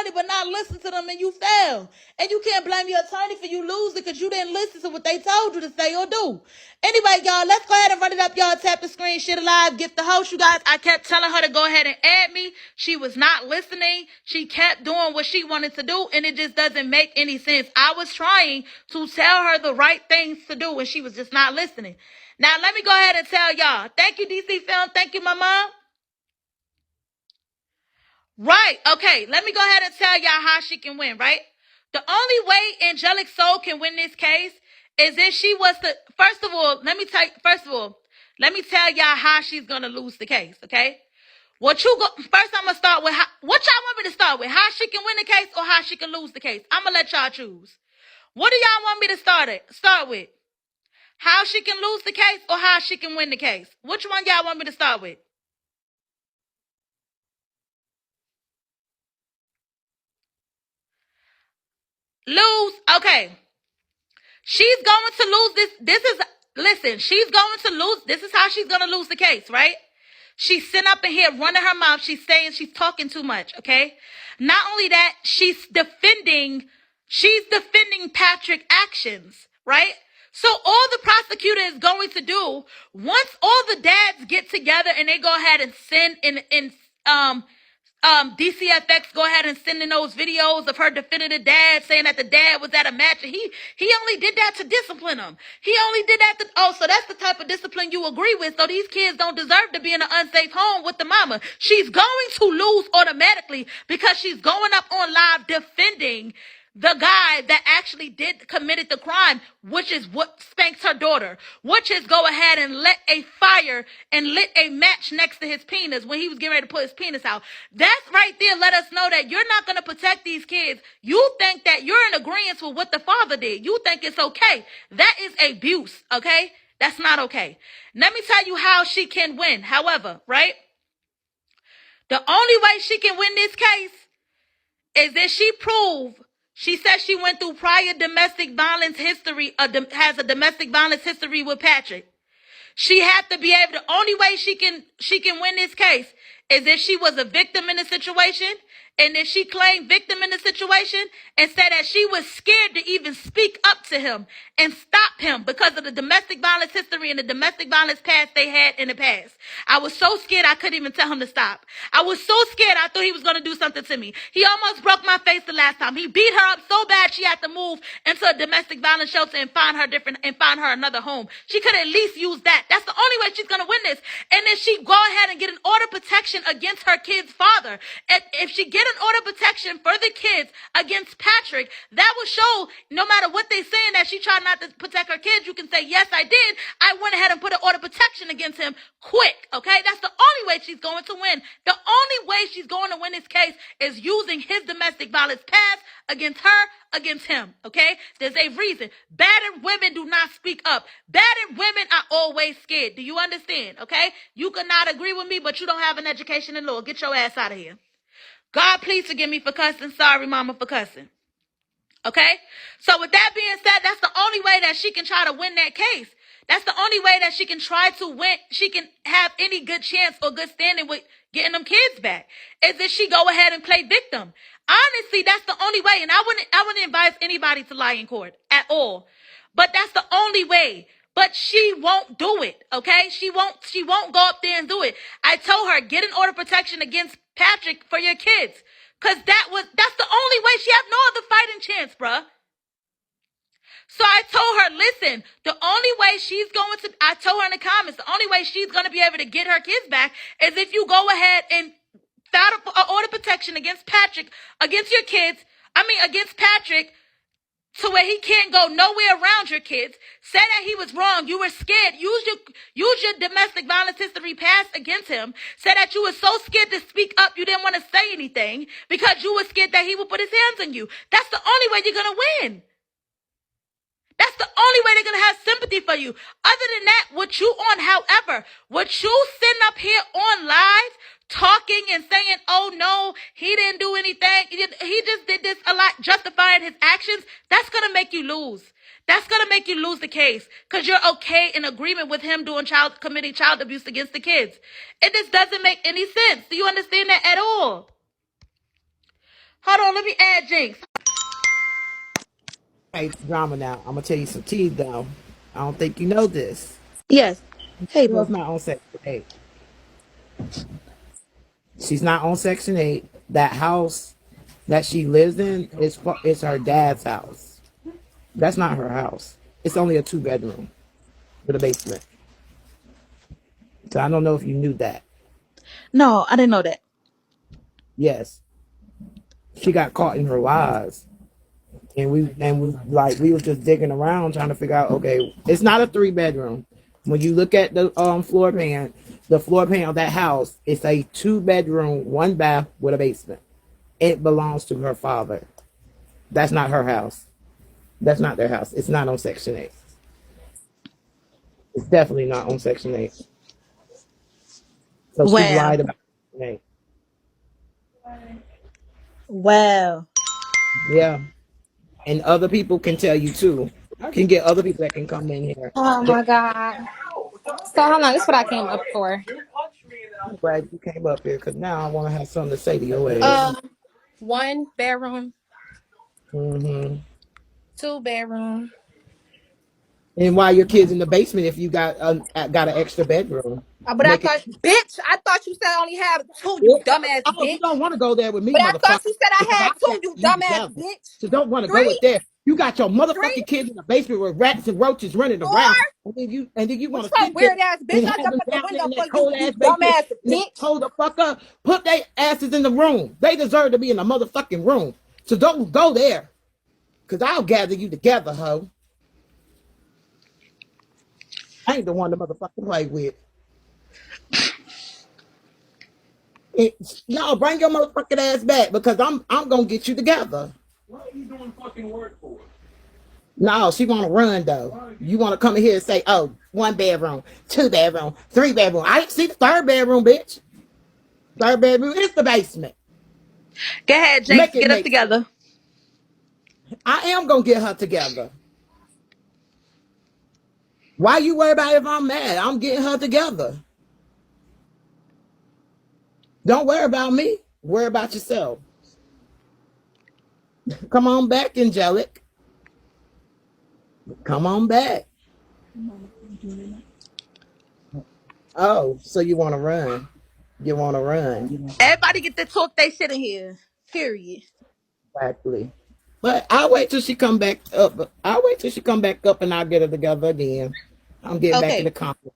attorney but not listen to them and you fail. And you can't blame your attorney for you losing because you didn't listen to what they told you to say or do. Anyway, y'all, let's go ahead and run it up. Y'all tap the screen, shit alive, gift the host. You guys, I kept telling her to go ahead and add me. She was not listening. She kept doing what she wanted to do, and it just doesn't make any sense. I was trying to tell her the right things to do, and she was just not listening. Now, let me go ahead and tell y'all. Thank you, DC Film. Thank you, my mom. Right. Okay. Let me go ahead and tell y'all how she can win, right? The only way AngelicSoul can win this case is if she was to, first of all, let me tell y'all how she's going to lose the case, okay? First I'm going to start with, what y'all want me to start with? How she can win the case or how she can lose the case? I'm going to let y'all choose. What do y'all want me to start with? How she can lose the case or how she can win the case? Which one y'all want me to start with? Lose. Okay. She's going to lose she's going to lose. This is how she's going to lose the case, right? She's sitting up in here running her mouth. She's saying she's talking too much, okay? Not only that, she's defending Patrick's actions, right? So all the prosecutor is going to do, once all the dads get together and they go ahead and send DCFX go ahead and send in those videos of her defending the dad, saying that the dad was at a match, and he only did that to discipline him. He only did that so that's the type of discipline you agree with. So these kids don't deserve to be in an unsafe home with the mama. She's going to lose automatically because she's going up on live defending the guy that actually committed the crime, which is what spanks her daughter, which is go ahead and lit a match next to his penis when he was getting ready to put his penis out. That's right there. Let us know that you're not going to protect these kids. You think that you're in agreement with what the father did. You think it's okay. That is abuse. Okay. That's not okay. Let me tell you how she can win. However, right? The only way she can win this case is that she says she went through prior domestic violence history, has a domestic violence history with Patrick. She had to be able, the only way she can win this case is if she was a victim in the situation, and if she claimed victim in the situation and said that she was scared to even speak up to him and stop him because of the domestic violence history and the domestic violence past they had in the past. I was so scared I couldn't even tell him to stop. I was so scared I thought he was going to do something to me. He almost broke my face the last time. He beat her up so bad she had to move into a domestic violence shelter and find her another home. She could at least use that. That's the only way she's going to win this. And then she go ahead and get an order of protection against her kid's father. And if she get an order of protection for the kids against Patrick, that will show, no matter what they're saying, that she tried not to protect her kids, you can say, yes, I did. I went ahead and put an order of protection against him quick, okay? That's the only way she's going to win. The only way she's going to win this case is using his domestic violence past against her, against him, okay? There's a reason. Battered women do not speak up. Battered women are always scared. Do you understand, okay? You cannot agree with me, but you don't have an education in law. Get your ass out of here. God, please forgive me for cussing. Sorry, mama, for cussing. Okay? So with that being said, that's the only way that she can try to win that case. That's the only way that she can try to win. She can have any good chance or good standing with getting them kids back. Is that she go ahead and play victim. Honestly, that's the only way. And I wouldn't advise anybody to lie in court at all. But that's the only way. But she won't do it, okay? She won't go up there and do it. I told her, get an order of protection against Patrick for your kids. Because that's the only way. She have no other fighting chance, bruh. So I told her, listen, the only way I told her in the comments, the only way she's going to be able to get her kids back is if you go ahead and file an order of protection against Patrick, against Patrick, to where he can't go nowhere around your kids. Say that he was wrong. You were scared. Use your domestic violence history past against him. Say that you were so scared to speak up you didn't want to say anything because you were scared that he would put his hands on you. That's the only way you're going to win. That's the only way they're going to have sympathy for you. Other than that, what you sitting up here on live talking and saying, oh no, he didn't do anything. He just did this a lot, justifying his actions. That's going to make you lose. That's going to make you lose the case because you're okay in agreement with him committing child abuse against the kids. It just doesn't make any sense. Do you understand that at all? Hold on, let me add Jinx. Hey, drama now. I'm gonna tell you some tea though. I don't think you know this. Yes. Hey, Girl's boo. not on Section 8. She's not on Section 8. That house that she lives in is her dad's house. That's not her house. It's only a 2-bedroom with a basement. So I don't know if you knew that. No, I didn't know that. Yes, she got caught in her lies, and we were just digging around trying to figure out. Okay, it's not a 3-bedroom. When you look at the floor plan of that house, it's a 2-bedroom, 1 bath with a basement. It belongs to her father. That's not her house. That's not their house. It's not on Section 8. It's definitely not on Section 8. So she Wow. lied about Section 8. Wow. Yeah. And other people can tell you too. Can get other people that can come in here. Oh my God. So hold on, this is what I came up for. I'm glad you came up here because now I want to have something to say to your ass. Um, 1 bedroom, Hmm. 2 bedroom. And why your kids in the basement if you got an extra bedroom? But I Make it. thought, bitch, I thought you said I only have two, you Oh, dumbass you bitch. don't want to go there with me, But I thought motherfucker, you said because I I had two, got you you dumbass together. bitch. So don't want to go Three, with there. You got your three, motherfucking kids in the basement with rats and roaches running four. around, and then you What's want to your sit there weird ass bitch? and I have jump them out the down there window in for that you, cold you ass basement. dumbass And they bitch. hold the fuck up. Put their asses in the room. They deserve to be in the motherfucking room. So don't go there, cause I'll gather you together, ho. I ain't the one to motherfucking play with. No, bring your motherfucking ass back because I'm gonna get you together. What are you doing fucking work for? No, she want to run though. You want to come in here and say, "Oh, 1 bedroom, 2 bedroom, 3 bedroom." I ain't see the 3rd bedroom, bitch. 3rd bedroom is the basement. Go ahead, Jinx. Make it Get us make sense. together. I am gonna get her together. Why you worry about if I'm mad? I'm getting her together. Don't worry about me. Worry about yourself. Come on back, Angelic. Come on back. Oh, so you want to run? You want to run? Everybody get to talk they shit in here. Period. Exactly. But I'll wait till she come back up. I'll wait till she come back up and I'll get her together again. I'm getting back in Okay. the conflict.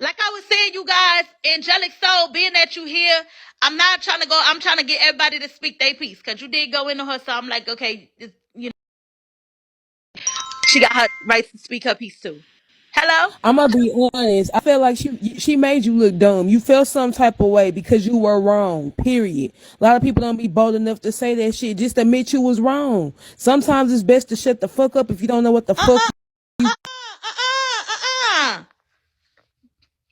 Like I was saying, you guys, Angelic Soul, being that you here, I'm not trying to go. I'm trying to get everybody to speak their piece because you did go into her. So I'm like, okay, she got her right to speak her piece too. Hello? I'm gonna be honest. I feel like she made you look dumb. You felt some type of way because you were wrong. Period. A lot of people don't be bold enough to say that shit. Just admit you was wrong. Sometimes it's best to shut the fuck up if you don't know what the fuck. Uh-uh. Uh-uh.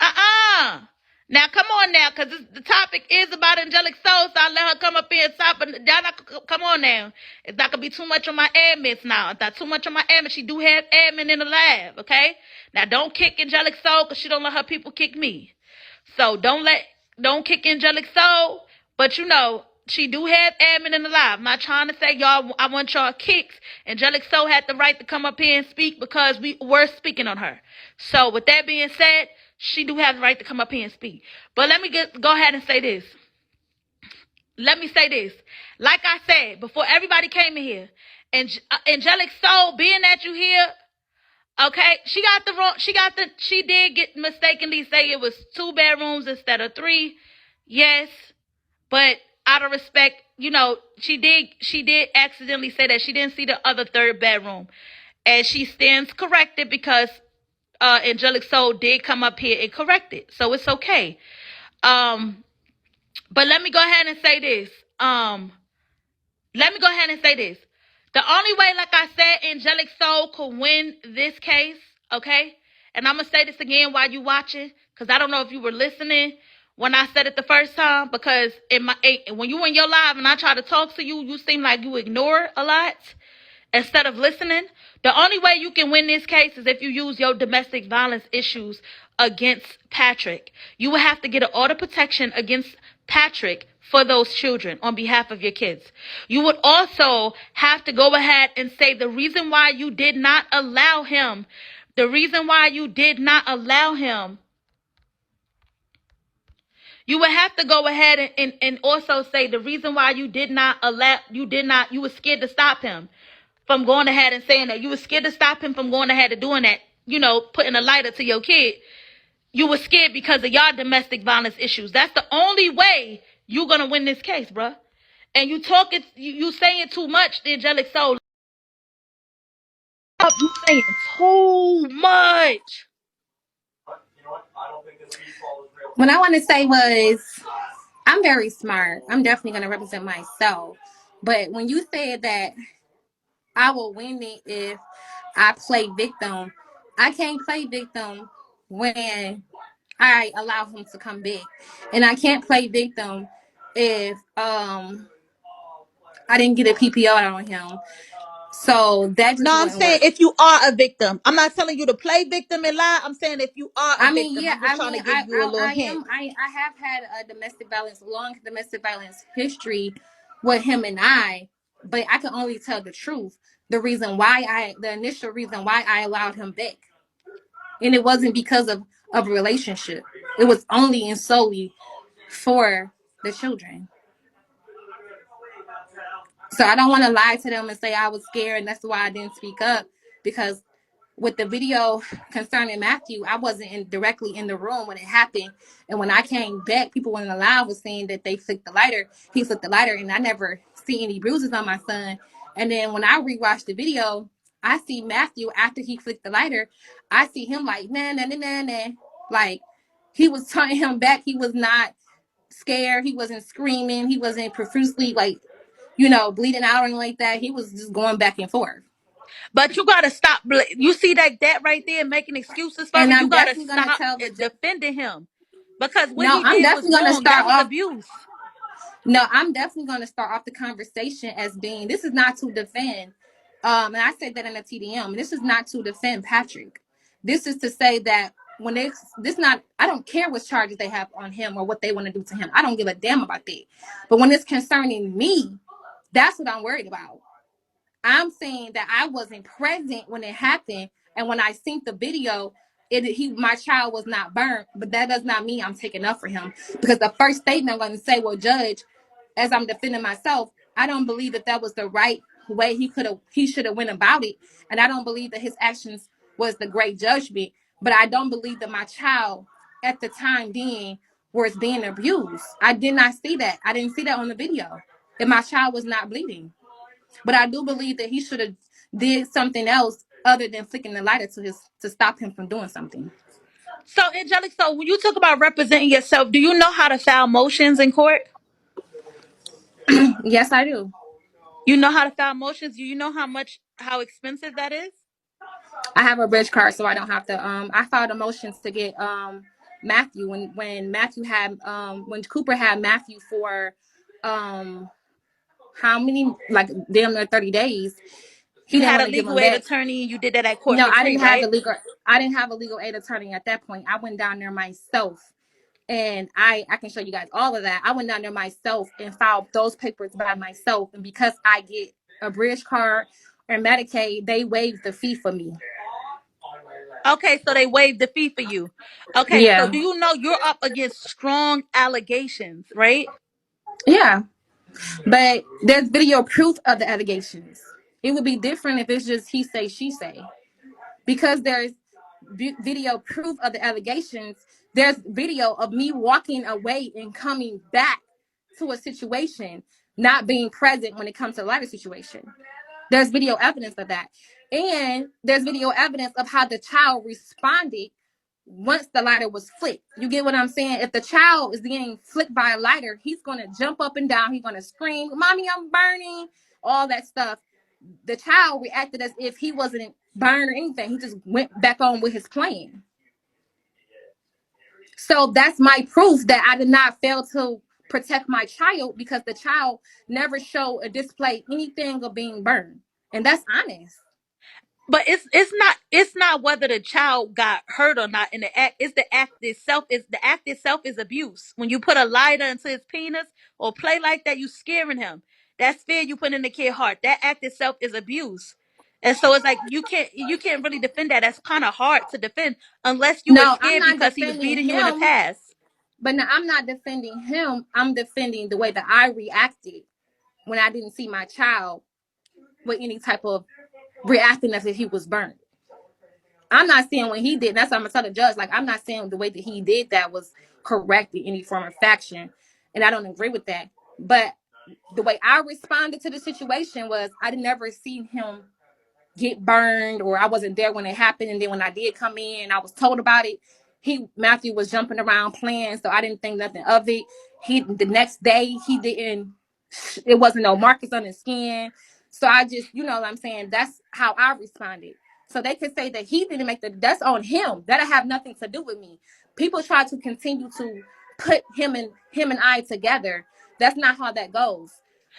Uh-uh. Now, come on now, because the topic is about angelic souls, so I let her come up here and talk, but y'all not, come on now. It's not going to be too much on my admins now. It's not too much on my admin. She do have admin in the lab, okay? Now, don't kick angelic soul, because she don't let her people kick me. So don't kick angelic soul, but she do have admin in the live. I'm not trying to say y'all, I want y'all kicks. Angelic soul had the right to come up here and speak because we were speaking on her. So with that being said, she do have the right to come up here and speak. But let me go ahead and say this. Let me say this. Like I said, before everybody came in here, angelic soul, being that you here, okay, she did get mistakenly say it was 2 bedrooms instead of 3. Yes, but out of respect, she did accidentally say that she didn't see the other 3rd bedroom. And she stands corrected because Angelic Soul did come up here and correct it. So it's okay. But let me go ahead and say this. Let me go ahead and say this. The only way, like I said, Angelic Soul could win this case, okay? And I'm going to say this again while you watching, because I don't know if you were listening when I said it the first time, because when you in your live and I try to talk to you, you seem like you ignore a lot instead of listening. The only way you can win this case is if you use your domestic violence issues against Patrick. You will have to get an order protection against Patrick for those children on behalf of your kids. You would also have to go ahead and say the reason why you did not allow him, the reason why you did not allow him, you would have to go ahead and also say the reason why you did not allow, you were scared to stop him from going ahead and saying that. You were scared to stop him from going ahead and doing that, putting a lighter to your kid. You were scared because of y'all domestic violence issues. That's the only way you're going to win this case, bruh. And you talking, you saying too much, the angelic soul. You saying too much. What I want to say was, I'm very smart. I'm definitely going to represent myself. But when you said that I will win it if I play victim, I can't play victim when I allow him to come back. And I can't play victim if I didn't get a PPO on him. So that just No, I'm wouldn't saying work. if you are a victim. I'm not telling you to play victim and lie. I'm saying if you are a I mean, victim. yeah, I'm just trying to give you a little hint. I have had a long domestic violence history with him and I, but I can only tell the truth. The initial reason why I allowed him back. And it wasn't because of a relationship. It was only and solely for the children. So I don't want to lie to them and say I was scared and that's why I didn't speak up, because with the video concerning Matthew, I wasn't directly in the room when it happened. And when I came back, people in the live was saying that they flicked the lighter. He flicked the lighter, and I never see any bruises on my son. And then when I rewatched the video, I see Matthew after he flicked the lighter. I see him like, nah, nah, nah, nah, nah. Like, he was turning him back. He was not scared. He wasn't screaming. He wasn't profusely, like, bleeding out or anything like that. He was just going back and forth. But you gotta stop. You see that right there, making excuses for And him. You I'm gotta definitely going to stop tell the defending him, because what No, he I'm did was definitely going to wrong. That start was off. abuse. No, I'm definitely going to start off the conversation as being, this is not to defend. And I said that in a TDM. This is not to defend Patrick. This is to say that when I don't care what charges they have on him or what they want to do to him. I don't give a damn about that. But when it's concerning me, that's what I'm worried about. I'm saying that I wasn't present when it happened, and when I seen the video, my child was not burned, but that does not mean I'm taking up for him, because the first statement I'm going to say, well, Judge, as I'm defending myself, I don't believe that was the right way he should have went about it, and I don't believe that his actions was the great judgment, but I don't believe that my child at the time being was being abused. I did not see that. I didn't see that on the video. That my child was not bleeding. But I do believe that he should have did something else other than flicking the lighter to stop him from doing something. So, Angelic, so when you talk about representing yourself, do you know how to file motions in court? Yes, I do. You know how to file motions? Do you know how expensive that is? I have a bridge card, so I don't have to. I filed a motion to get Matthew when Matthew had when Cooper had Matthew for how many, like, damn near 30 days. He You didn't had want a to give legal him aid back. attorney and you did that at court No, for free, right? I didn't have a legal aid attorney at that point. I went down there myself. And I can show you guys all of that. I went down there myself and filed those papers by myself. And because I get a bridge card or Medicaid, they waived the fee for me. Okay, so they waived the fee for you. Okay, so Yeah. do you know you're up against strong allegations, right? Yeah. But there's video proof of the allegations. It would be different if it's just he say, she say. Because there's video proof of the allegations, there's video of me walking away and coming back to a situation, not being present when it comes to the lighter situation. There's video evidence of that. And there's video evidence of how the child responded once the lighter was flicked. You get what I'm saying? If the child is getting flicked by a lighter, he's going to jump up and down. He's going to scream, "Mommy, I'm burning," all that stuff. The child reacted as if he wasn't burned or anything. He just went back on with his plan. So that's my proof that I did not fail to protect my child, because the child never showed or displayed anything of being burned. And that's honest. But it's not whether the child got hurt or not in the act. It's the act itself. Is the act itself is abuse. When you put a lighter into his penis or play like that, you scaring him. That's fear you put in the kid's heart. That act itself is abuse. And so it's like you can't really defend that. That's kind of hard to defend unless you were No, I'm scared not because he was defending beating you in the him, past. but no, I'm not defending him. I'm defending the way that I reacted when I didn't see my child with any type of reacting as if he was burned. I'm not saying what he did. That's what I'm gonna tell the judge. Like, I'm not saying the way that he did that was correct in any form of faction, and I don't agree with that. But the way I responded to the situation was I never seen him get burned, or I wasn't there when it happened. And then when I did come in, I was told about it. Matthew was jumping around playing, so I didn't think nothing of it. The next day he didn't. It wasn't no markers on his skin. So I just, you know what I'm saying. That's how I responded. So they could say that he didn't make that's on him. That'll have nothing to do with me. People try to continue to put him and I together. That's not how that goes.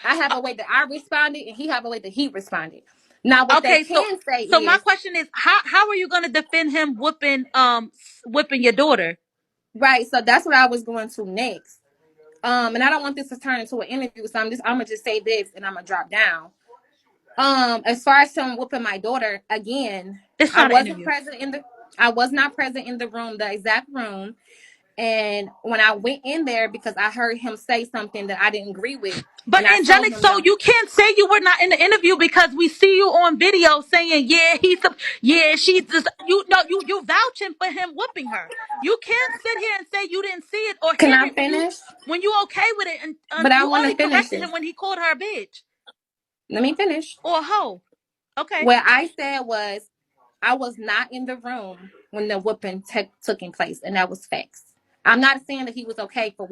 I have a way that I responded, and he have a way that he responded. Now, what they Okay, so can say so my is, question is, how are you gonna defend him whipping your daughter? right. So that's what I was going to next. And I don't want this to turn into an interview, so I'm gonna just say this, and I'm gonna drop down. As far as him whooping my daughter, again, It's I not an wasn't interview. present in the. I was not present in the room, the exact room. And when I went in there, because I heard him say something that I didn't agree with, But and I told angelic, him so no. you can't say you were not in the interview because we see you on video saying, yeah, she's just, you know, you vouching for him whooping her. You can't sit here and say you didn't see it or Can hear I it finish? when you okay with it, and But I you want to only finish corrected this. him when he called her a bitch Let me finish. or a hoe. Okay. What I said was I was not in the room when the whooping took in place, and that was facts. I'm not saying that he was okay for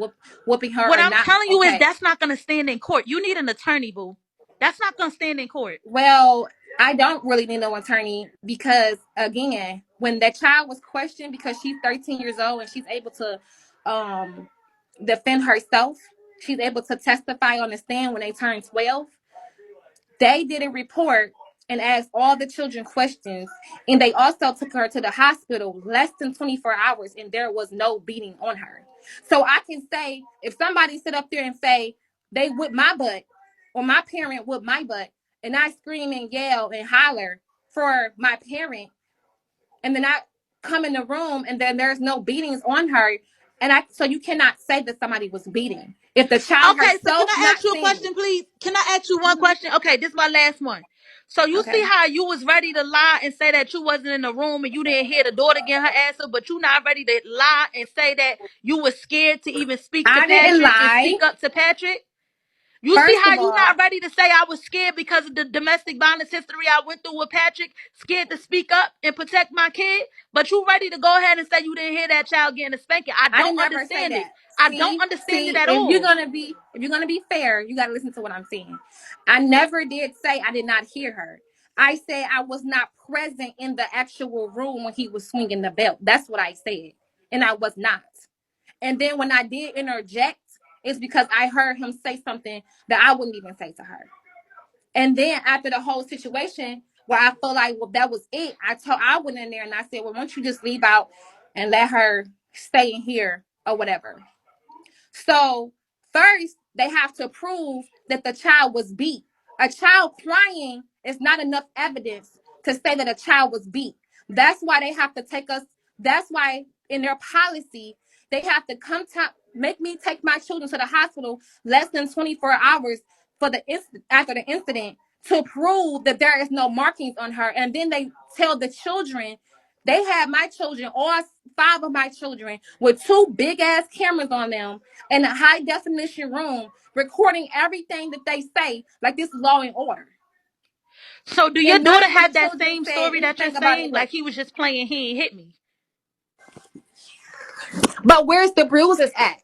whooping her What or I'm not telling you is okay. that's not gonna stand in court. You need an attorney, boo. That's not gonna stand in court. Well, I don't really need no attorney because, again, when that child was questioned, because she's 13 years old and she's able to um, defend herself, she's able to testify on the stand when they turn 12. They did a report and asked all the children questions, and they also took her to the hospital less than 24 hours, and there was no beating on her. So I can say, if somebody sit up there and say they whipped my butt, or my parent whipped my butt, and I scream and yell and holler for my parent, and then I come in the room and then there's no beatings on her, so you cannot say that somebody was beating if the child Okay, so can herself I not ask you a seeing question, it. please? Can I ask you one Mhm. question? Okay, this is my last one. So you see Okay. how you was ready to lie and say that you wasn't in the room and you didn't hear the daughter get her ass up, but you not ready to lie and say that you was scared to even speak to I didn't Patrick and lie. speak up to Patrick? You see First how of you all, not ready to say I was scared because of the domestic violence history I went through with Patrick, scared to speak up and protect my kid, but you ready to go ahead and say you didn't hear that child getting a spanking. I I don't didn't ever say understand it. that. I don't See, understand it see, at if you're all. gonna be if you're gonna be fair, you gotta listen to what I'm saying. I never did say I did not hear her. I said I was not present in the actual room when he was swinging the belt. That's what I said, and I was not. And then when I did interject, it's because I heard him say something that I wouldn't even say to her. And then after the whole situation, where I felt like, well, that was it. I went in there and I said, well, why don't you just leave out and let her stay in here or whatever. So first, they have to prove that the child was beat. A child crying is not enough evidence to say that a child was beat. That's why they have to take us. That's why in their policy they have to make me take my children to the hospital less than 24 hours for after the incident to prove that there is no markings on her. And then they tell the children, they have my children, all five of my children, with two big ass cameras on them in a high definition room, recording everything that they say, like this is law and order. So do your And none daughter of the have that children same said story that you're anything about it. saying? Like he was just playing, he ain't hit me. But where's the bruises at?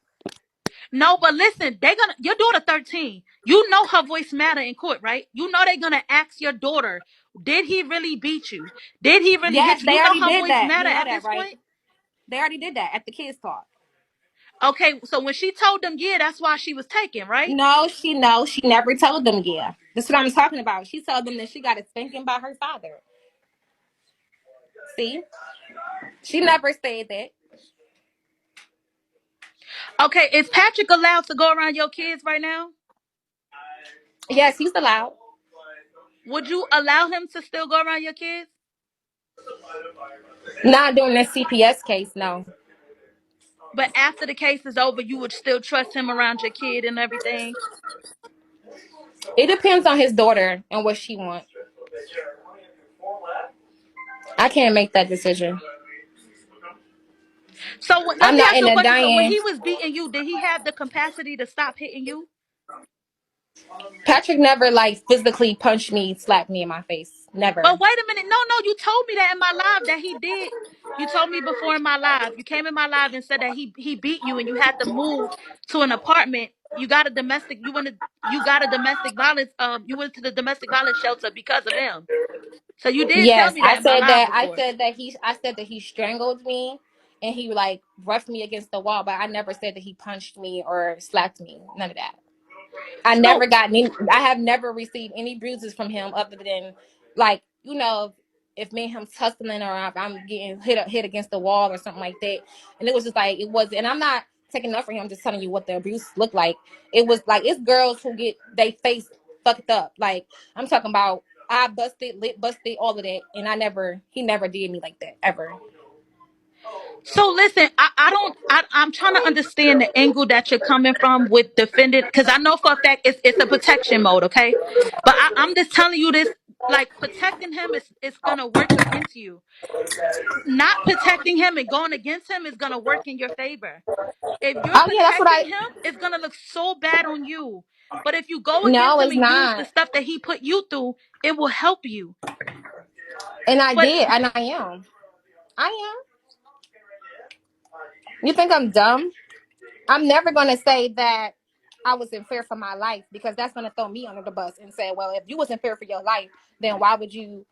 No, but listen, your daughter 13. You know her voice matter in court, right? You know they're gonna ask your daughter, did he really beat you? Did he really hit Yes, you? they You know already her did voice that. matter You know at that, this right? point? They already did that at the kids' talk. Okay, so when she told them, yeah, that's why she was taken, right? No, she never told them. Yeah, that's what I'm talking about. She told them that she got a spanking by her father. See, she never said that. Okay, is Patrick allowed to go around your kids right now? Yes, he's allowed. Would you allow him to still go around your kids? Not during the CPS case, no. But after the case is over, you would still trust him around your kid and everything? It depends on his daughter and what she wants. I can't make that decision. So let I'm me not ask in you a the question. So when dying. he was beating you, did he have the capacity to stop hitting you? Patrick never like physically punched me, slapped me in my face. Never. But wait a minute. No, no, you told me that in my live that he did. You told me before in my live. You came in my live and said that he beat you and you had to move to an apartment. You got a domestic. You got a domestic violence. You went to the domestic violence shelter because of him. So you did tell Yes, me that in my live before. I said that he strangled me and he like roughed me against the wall, but I never said that he punched me or slapped me. None of that. So I have never received any bruises from him other than like, if me and him tussling or if I'm getting hit against the wall or something like that. And it was just like, it was, and I'm not taking up for him, I'm just telling you what the abuse looked like. It was like, it's girls who get they face fucked up. Like, I'm talking about I busted, lip busted, all of that. And he never did me like that, ever. So listen, I'm trying to understand the angle that you're coming from with defending, because I know for a fact it's a protection mode, okay? But I'm just telling you this, like protecting him is gonna work against you. Not protecting him and going against him is gonna work in your favor. If you're Oh yeah, that's what protecting him, it's gonna look so bad on you. But if you go no, against him it's and use the not. stuff that he put you through, it will help you. And I But did, and I am. I am. You think I'm dumb? I'm never going to say that I was in fear for my life, because that's going to throw me under the bus and say, well, if you was in fear for your life, then why would you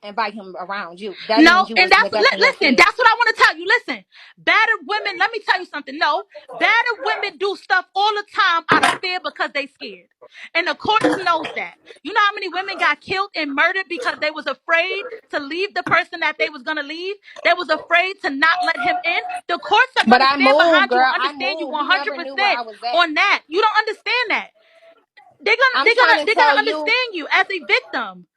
invite him around you? That no, means you and was that's neglecting your listen. kids. That's what I want to tell you. Listen, battered women. Let me tell you something. No, battered women do stuff all the time out of fear because they scared, and the courts knows that. You know how many women got killed and murdered because they was afraid to leave the person that they was gonna leave. They was afraid to not let him in. The courts are But gonna I stand moved, behind you girl. and I understand you moved. He never knew where 100% I was at. on that. You don't understand that. They're gonna I'm they're trying gonna to they're tell gonna you, understand you as a victim.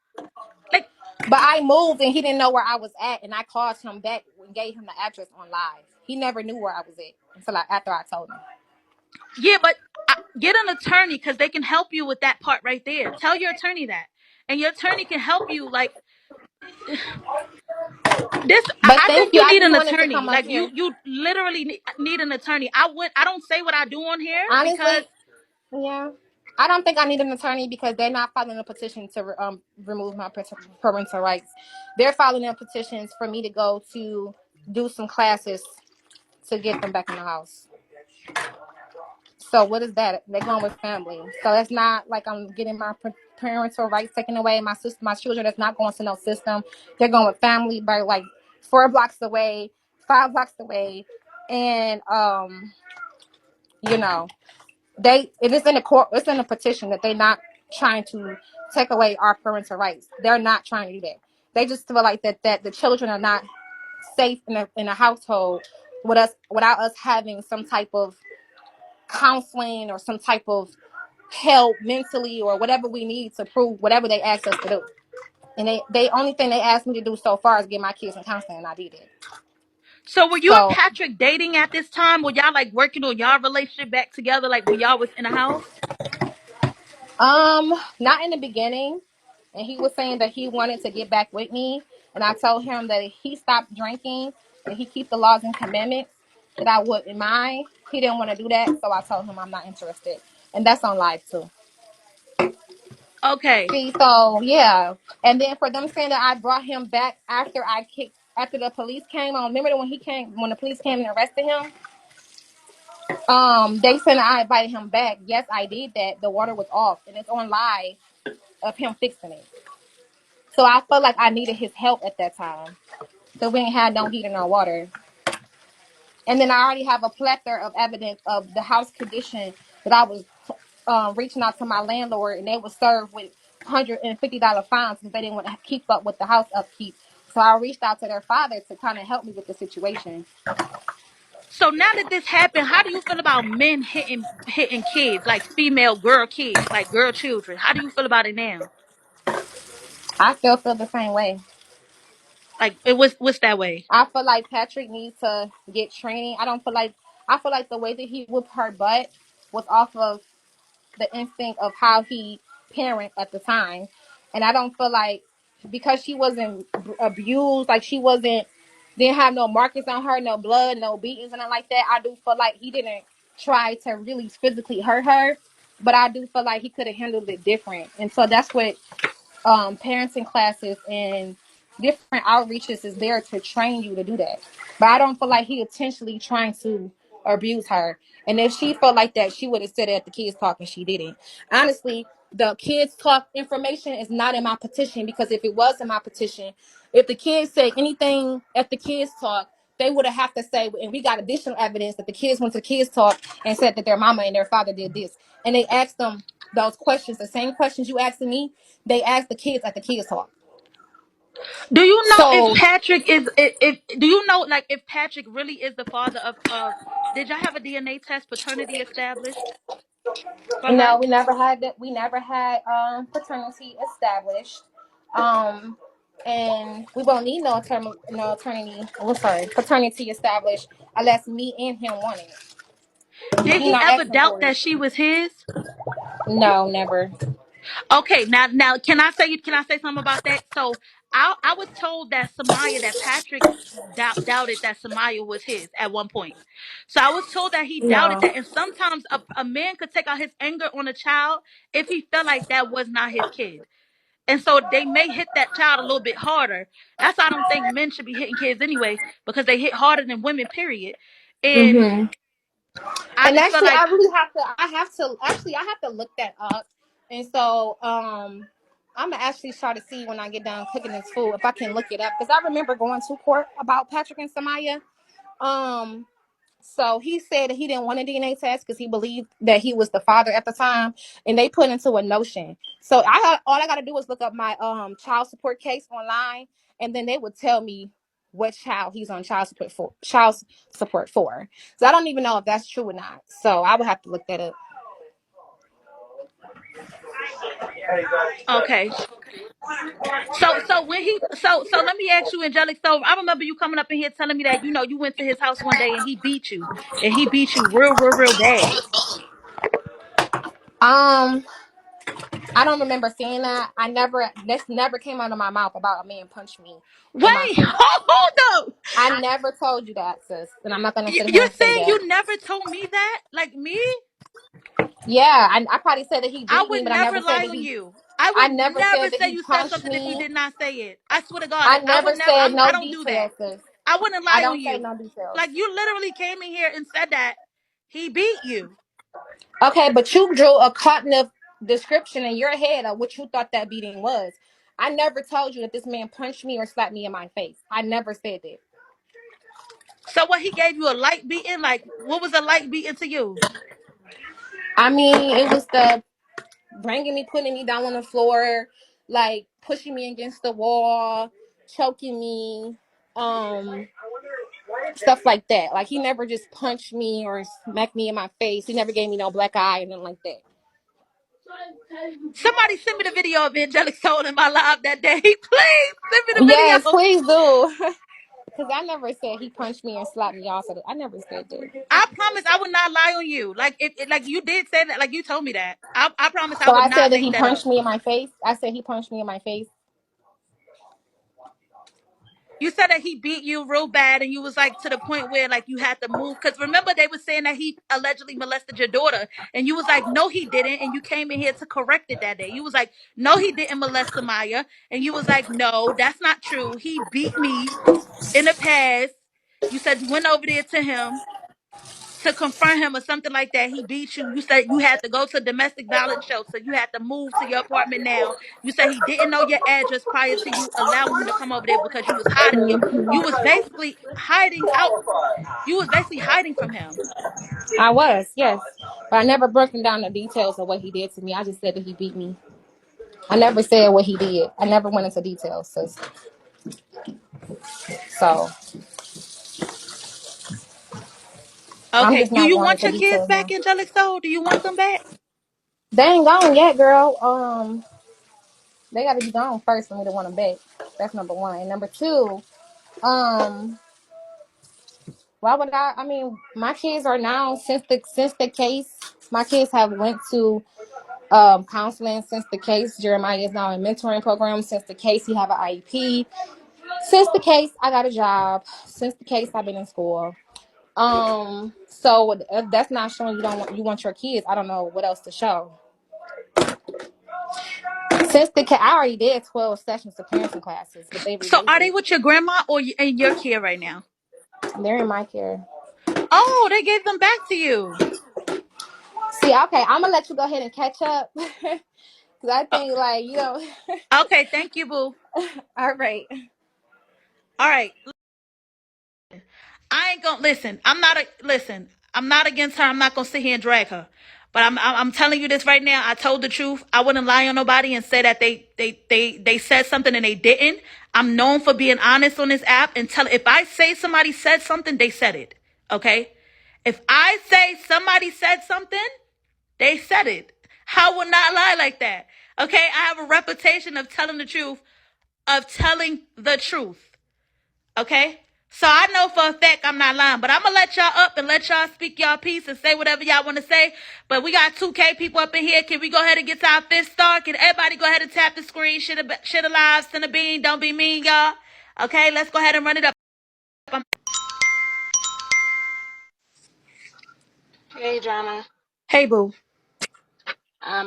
Like, but I moved and he didn't know where I was at, and I called him back and gave him the address on live. He never knew where I was at until after I told him. yeah, but get an attorney because they can help you with that part right there. Tell your attorney that, and your attorney can help you. Like this, But I thank think you. you I need just an wanted to attorney. come up Like here. you literally need an attorney. I don't say what I do on here because Honestly, yeah. I don't think I need an attorney because they're not filing a petition to remove my parental rights. They're filing a petitions for me to go to do some classes to get them back in the house. So what is that? They're going with family. So it's not like I'm getting my parental rights taken away. My sister, my children, that's not going to no system. They're going with family, by like 4 blocks away, 5 blocks away, and you know. It is in the court, it's in a petition that they're not trying to take away our parental rights. They're not trying to do that. They just feel like that the children are not safe in a household without us having some type of counseling or some type of help mentally or whatever we need to prove whatever they ask us to do. And they only thing they asked me to do so far is get my kids in counseling, and I did it. so were you and So Patrick dating at this time? Were y'all like working on y'all relationship back together? Like when y'all was in the house? not in the beginning. And he was saying that he wanted to get back with me. And I told him that if he stopped drinking and he keep the laws and commandments, that I wouldn't mind. He didn't want to do that, so I told him I'm not interested. And that's on live too. Okay. See, so yeah. And then for them saying that I brought him back after the police came on. Remember when the police came and arrested him? They said I invited him back. Yes, I did that. The water was off, and it's on live of him fixing it. So I felt like I needed his help at that time. So we ain't had no heat and no water. And then I already have a plethora of evidence of the house condition that I was reaching out to my landlord, and they were served with $150 fines because they didn't want to keep up with the house upkeep So I reached out to their father to kind of help me with the situation. So now that this happened, how do you feel about men hitting kids, like female girl kids, like girl children? How do you feel about it now? I still feel the same way. Like it was what's that way? I feel like Patrick needs to get training. I feel like the way that he whipped her butt was off of the instinct of how he parent at the time. And I don't feel like because she wasn't abused, like she didn't have no markings on her, no blood, no beatings, and nothing like that. I do feel like he didn't try to really physically hurt her, but I do feel like he could have handled it different. And so that's what parenting classes and different outreaches is there to train you to do that. But I don't feel like he intentionally trying to abuse her. And if she felt like that, she would have said it at the kids talk, and she didn't. Honestly, the kids talk information is not in my petition, because if it was in my petition, if the kids say anything at the kids talk, they would have to say, and we got additional evidence that the kids went to the kids talk and said that their mama and their father did this. And they asked them those questions, the same questions you asking me, they asked the kids at the kids talk. Do you know if So Patrick is if do you know like if Patrick really is the father of did y'all have a DNA test paternity established for her? no, we never had that. We never had paternity established. Um, and we won't need paternity established unless me and him want it. Did He he not ever asking doubt for that it. she was his? No, never. Okay, now can I say something about that? So I was told that Patrick doubted that Samaya was his at one point. So I was told that he doubted No. that, and sometimes a man could take out his anger on a child if he felt like that was not his kid. And so they may hit that child a little bit harder. That's why I don't think men should be hitting kids anyway, because they hit harder than women, period. And Mm-hmm. I And just feel actually, like, I have to look that up. And so, I'm gonna actually try to see when I get done cooking this food if I can look it up, because I remember going to court about Patrick and Samaya. Um, so he said that he didn't want a DNA test because he believed that he was the father at the time, and they put into a notion. So all I got to do is look up my child support case online, and then they would tell me what child he's on child support for. So I don't even know if that's true or not. So I would have to look that up. okay. So when so let me ask you, Angelic. So I remember you coming up in here telling me that you went to his house one day and he beat you real bad. Um, I don't remember seeing that. This never came out of my mouth about a man punched me in my Wait, face. hold up. I never told you that, sis, and I'm not gonna sit here You're and say saying that. you never told me that? Like me? Yeah, I probably said that he I beat me, would but I never never said lie that on he. you. I I would never never said that say he you said punched something if you me. did not say it. I swear to God, I I never would never. said I no don't do that. details, sis. I wouldn't I lie on don't say you. no details. Like you literally came in here and said that he beat you. Okay, but you drew a cognitive description in your head of what you thought that beating was. I never told you that this man punched me or slapped me in my face. I never said that. So what, he gave you a light beating? Like what was a light beating to you? I mean, it was the putting me down on the floor, like pushing me against the wall, choking me, stuff like that. Like he never just punched me or smacked me in my face. He never gave me no black eye or nothing like that. Somebody send me the video of Angelic Soul in my live that day. Please send me the Yes, video. please do. Because I never said he punched me and slapped me. Also, I never said that. I promise I would not lie on you. Like like you did say that, like you told me that. I promise I So would I said not that make he that punched up. me in my face. I said he punched me in my face. You said that he beat you real bad, and you was like to the point where like you had to move. Because remember they were saying that he allegedly molested your daughter, and you was like, no, he didn't. And you came in here to correct it that day. You was like, no, he didn't molest Samaya, and you was like, no, that's not true. He beat me in the past. You said you went over there to him to confront him or something like that. He beat you. You said you had to go to domestic violence shelter. You had to move to your apartment now. You said he didn't know your address prior to you allowing him to come over there because you was hiding you. You was basically hiding out. You was basically hiding from him. I was, yes. But I never broken down the details of what he did to me. I just said that he beat me. I never said what he did. I never went into details, sis. So I'm Okay, just do not you going want into your kids details now. back, Angelic Soul? Do you want them back? They ain't gone yet, girl. They gotta be gone first for me to want them back. That's number one. And number two, um, why would I? I mean, my kids are now since the case. My kids have went to counseling since the case. Jeremiah is now in mentoring program since the case. He have an IEP. Since the case, I got a job. Since the case, I've been in school. So if that's not showing you want your kids, I don't know what else to show. Since the case, I already did 12 sessions of parenting classes, but they So removed are they it. with your grandma or in your care right now? They're in my care. Oh, they gave them back to you. See, okay, I'm gonna let you go ahead and catch up because I Uh, think like okay, thank you, boo. all right. All right, I ain't gonna listen. I'm not against her. I'm not gonna sit here and drag her. But I'm telling you this right now. I told the truth. I wouldn't lie on nobody and say that they said something and they didn't. I'm known for being honest on this app and tell if I say somebody said something, they said it. Okay? If I say somebody said something, they said it. I will not lie like that. Okay? I have a reputation of telling the truth, of telling the truth. Okay? So I know for a fact I'm not lying, but I'm gonna let y'all up and let y'all speak y'all piece and say whatever y'all want to say. But we got 2K people up in here. Can we go ahead and get to our fifth star? Can everybody go ahead and tap the screen? Shit alive, send a bean. Don't be mean, y'all. Okay, let's go ahead and run it up. Hey, Drama. Hey, boo.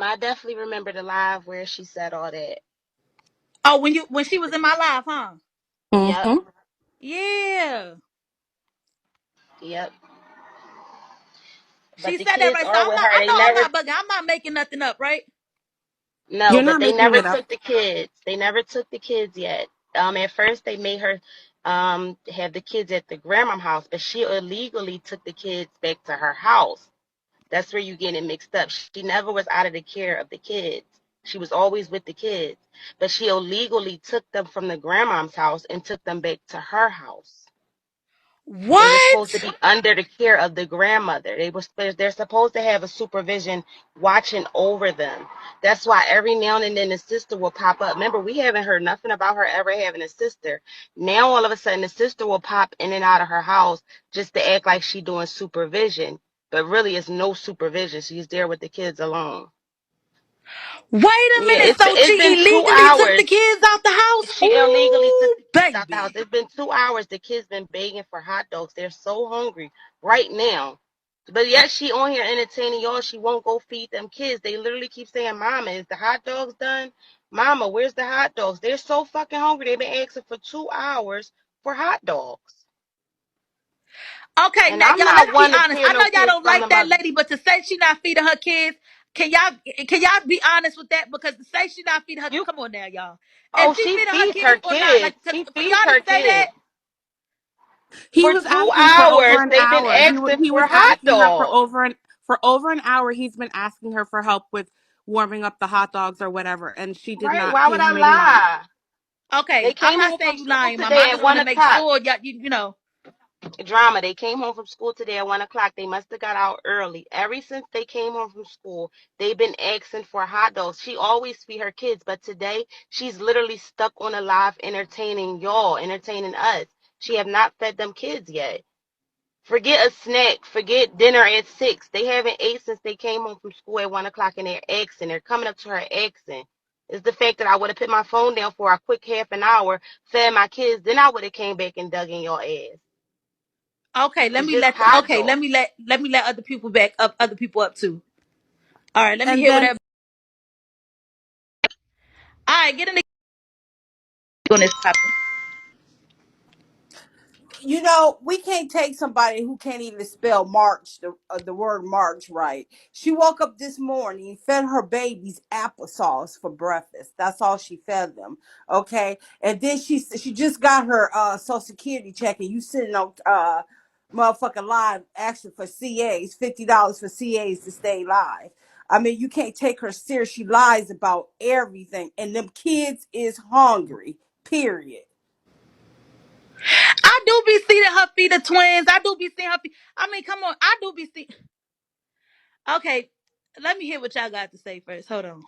I definitely remember the live where she said all that. Oh, when she was in my live, huh? Yep, Mm-hmm. Yeah. yep. She But the said that kids right. So are with her. I They know I'm never, not bugging. I'm not making nothing up, right? no, You're but not they making never it up. took the kids. They never took the kids yet. At first they made her have the kids at the grandma house, but she illegally took the kids back to her house. That's where you get it mixed up. She never was out of the care of the kids. She was always with the kids, but she illegally took them from the grandma's house and took them back to her house. They were supposed to What? be under the care of the grandmother. They're supposed to have a supervision watching over them. That's why every now and then the sister will pop up. Remember, we haven't heard nothing about her ever having a sister. Now all of a sudden the sister will pop in and out of her house just to act like she's doing supervision. But really it's no supervision. She's there with the kids alone. Wait a Yeah, minute. So it's she been two illegally took the hours. kids out the house? She illegally took Ooh, the kids out the house. baby. It's been 2 hours. The kids been begging for hot dogs. They're so hungry right now. But yet she on here entertaining y'all. She won't go feed them kids. They literally keep saying, "Mama, is the hot dogs done? Mama, where's the hot dogs?" They're so fucking hungry. They've been asking for 2 hours for hot dogs. Okay, And now I'm y'all, not let's be one to honest. tear I know no y'all kids don't from the like that mother. lady, but to say she not feeding her kids, can y'all be honest with that? Because to say she not feeding her, You, come on now, y'all. Is oh, she she feeding her feeds her kids or not? kids. Like, 'cause She for feeds y'all to her say that, kids. He For was two asking for over hours, an they've been hour. asking He for was hot asking her dogs. for over an hour. He's been asking her for help with warming up the hot dogs or whatever, and she did Right? not Why pay would I him any mind. lie? They okay, I'm came not home from saying you school lying, Mom. today I at just want one to make o'clock. sure y'all, you know. Drama. They came home from school today at 1 o'clock. They must have got out early. Ever since they came home from school, they've been asking for hot dogs. She always feed her kids, but today she's literally stuck on a live entertaining y'all, entertaining us. She have not fed them kids yet. Forget a snack. Forget dinner at 6. They haven't ate since they came home from school at 1 o'clock, and they're asking. They're coming up to her asking. It's the fact that I would have put my phone down for a quick half an hour, fed my kids, then I would have came back and dug in your ass. Okay, It's just hot dogs. let me let other people up too. All right, let me And hear what then everybody. All right, get in the on this topic. We can't take somebody who can't even spell March, the word March right. She woke up this morning, fed her babies applesauce for breakfast. That's all she fed them. Okay, and then she just got her Social Security check, and you sitting on motherfucking live asking for CAs, $50 for CAs to stay live. I mean, you can't take her serious. She lies about everything, and them kids is hungry. Period. do be seeing her feet of twins. I do be seeing her feet. I mean, come on. I do be seeing. Okay, let me hear what y'all got to say first. Hold on.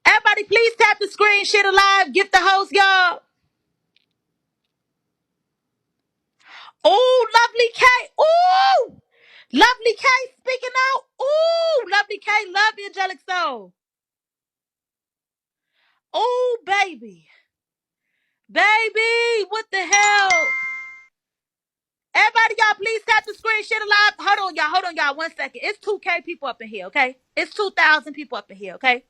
Everybody, please tap the screen. Shit alive. Gift the host, y'all. Oh, lovely K. Ooh, lovely K speaking out. Ooh, lovely K. Love you, AngelicSoul. Oh, baby. Baby, what the hell? Everybody, y'all, please tap the screen. Shit alive. Hold on, y'all. 1 second. It's 2K people up in here, okay? It's 2,000 people up in here, okay?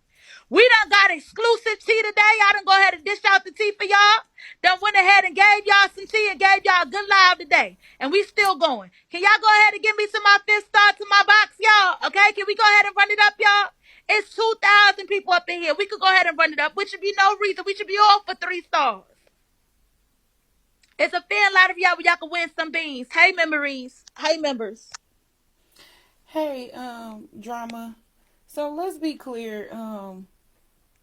We done got exclusive tea today. I done go ahead and dish out the tea for y'all. Done went ahead and gave y'all some tea and gave y'all a good live today. And we still going. Can y'all go ahead and give me some of my fifth star to my box, y'all? Okay? Can we go ahead and run it up, y'all? It's 2,000 people up in here. We could go ahead and run it up, which should be no reason. We should be all for 3 stars. It's a fair lot of y'all where y'all can win some beans. Hey, memories. Hey, members. Hey, drama. So let's be clear.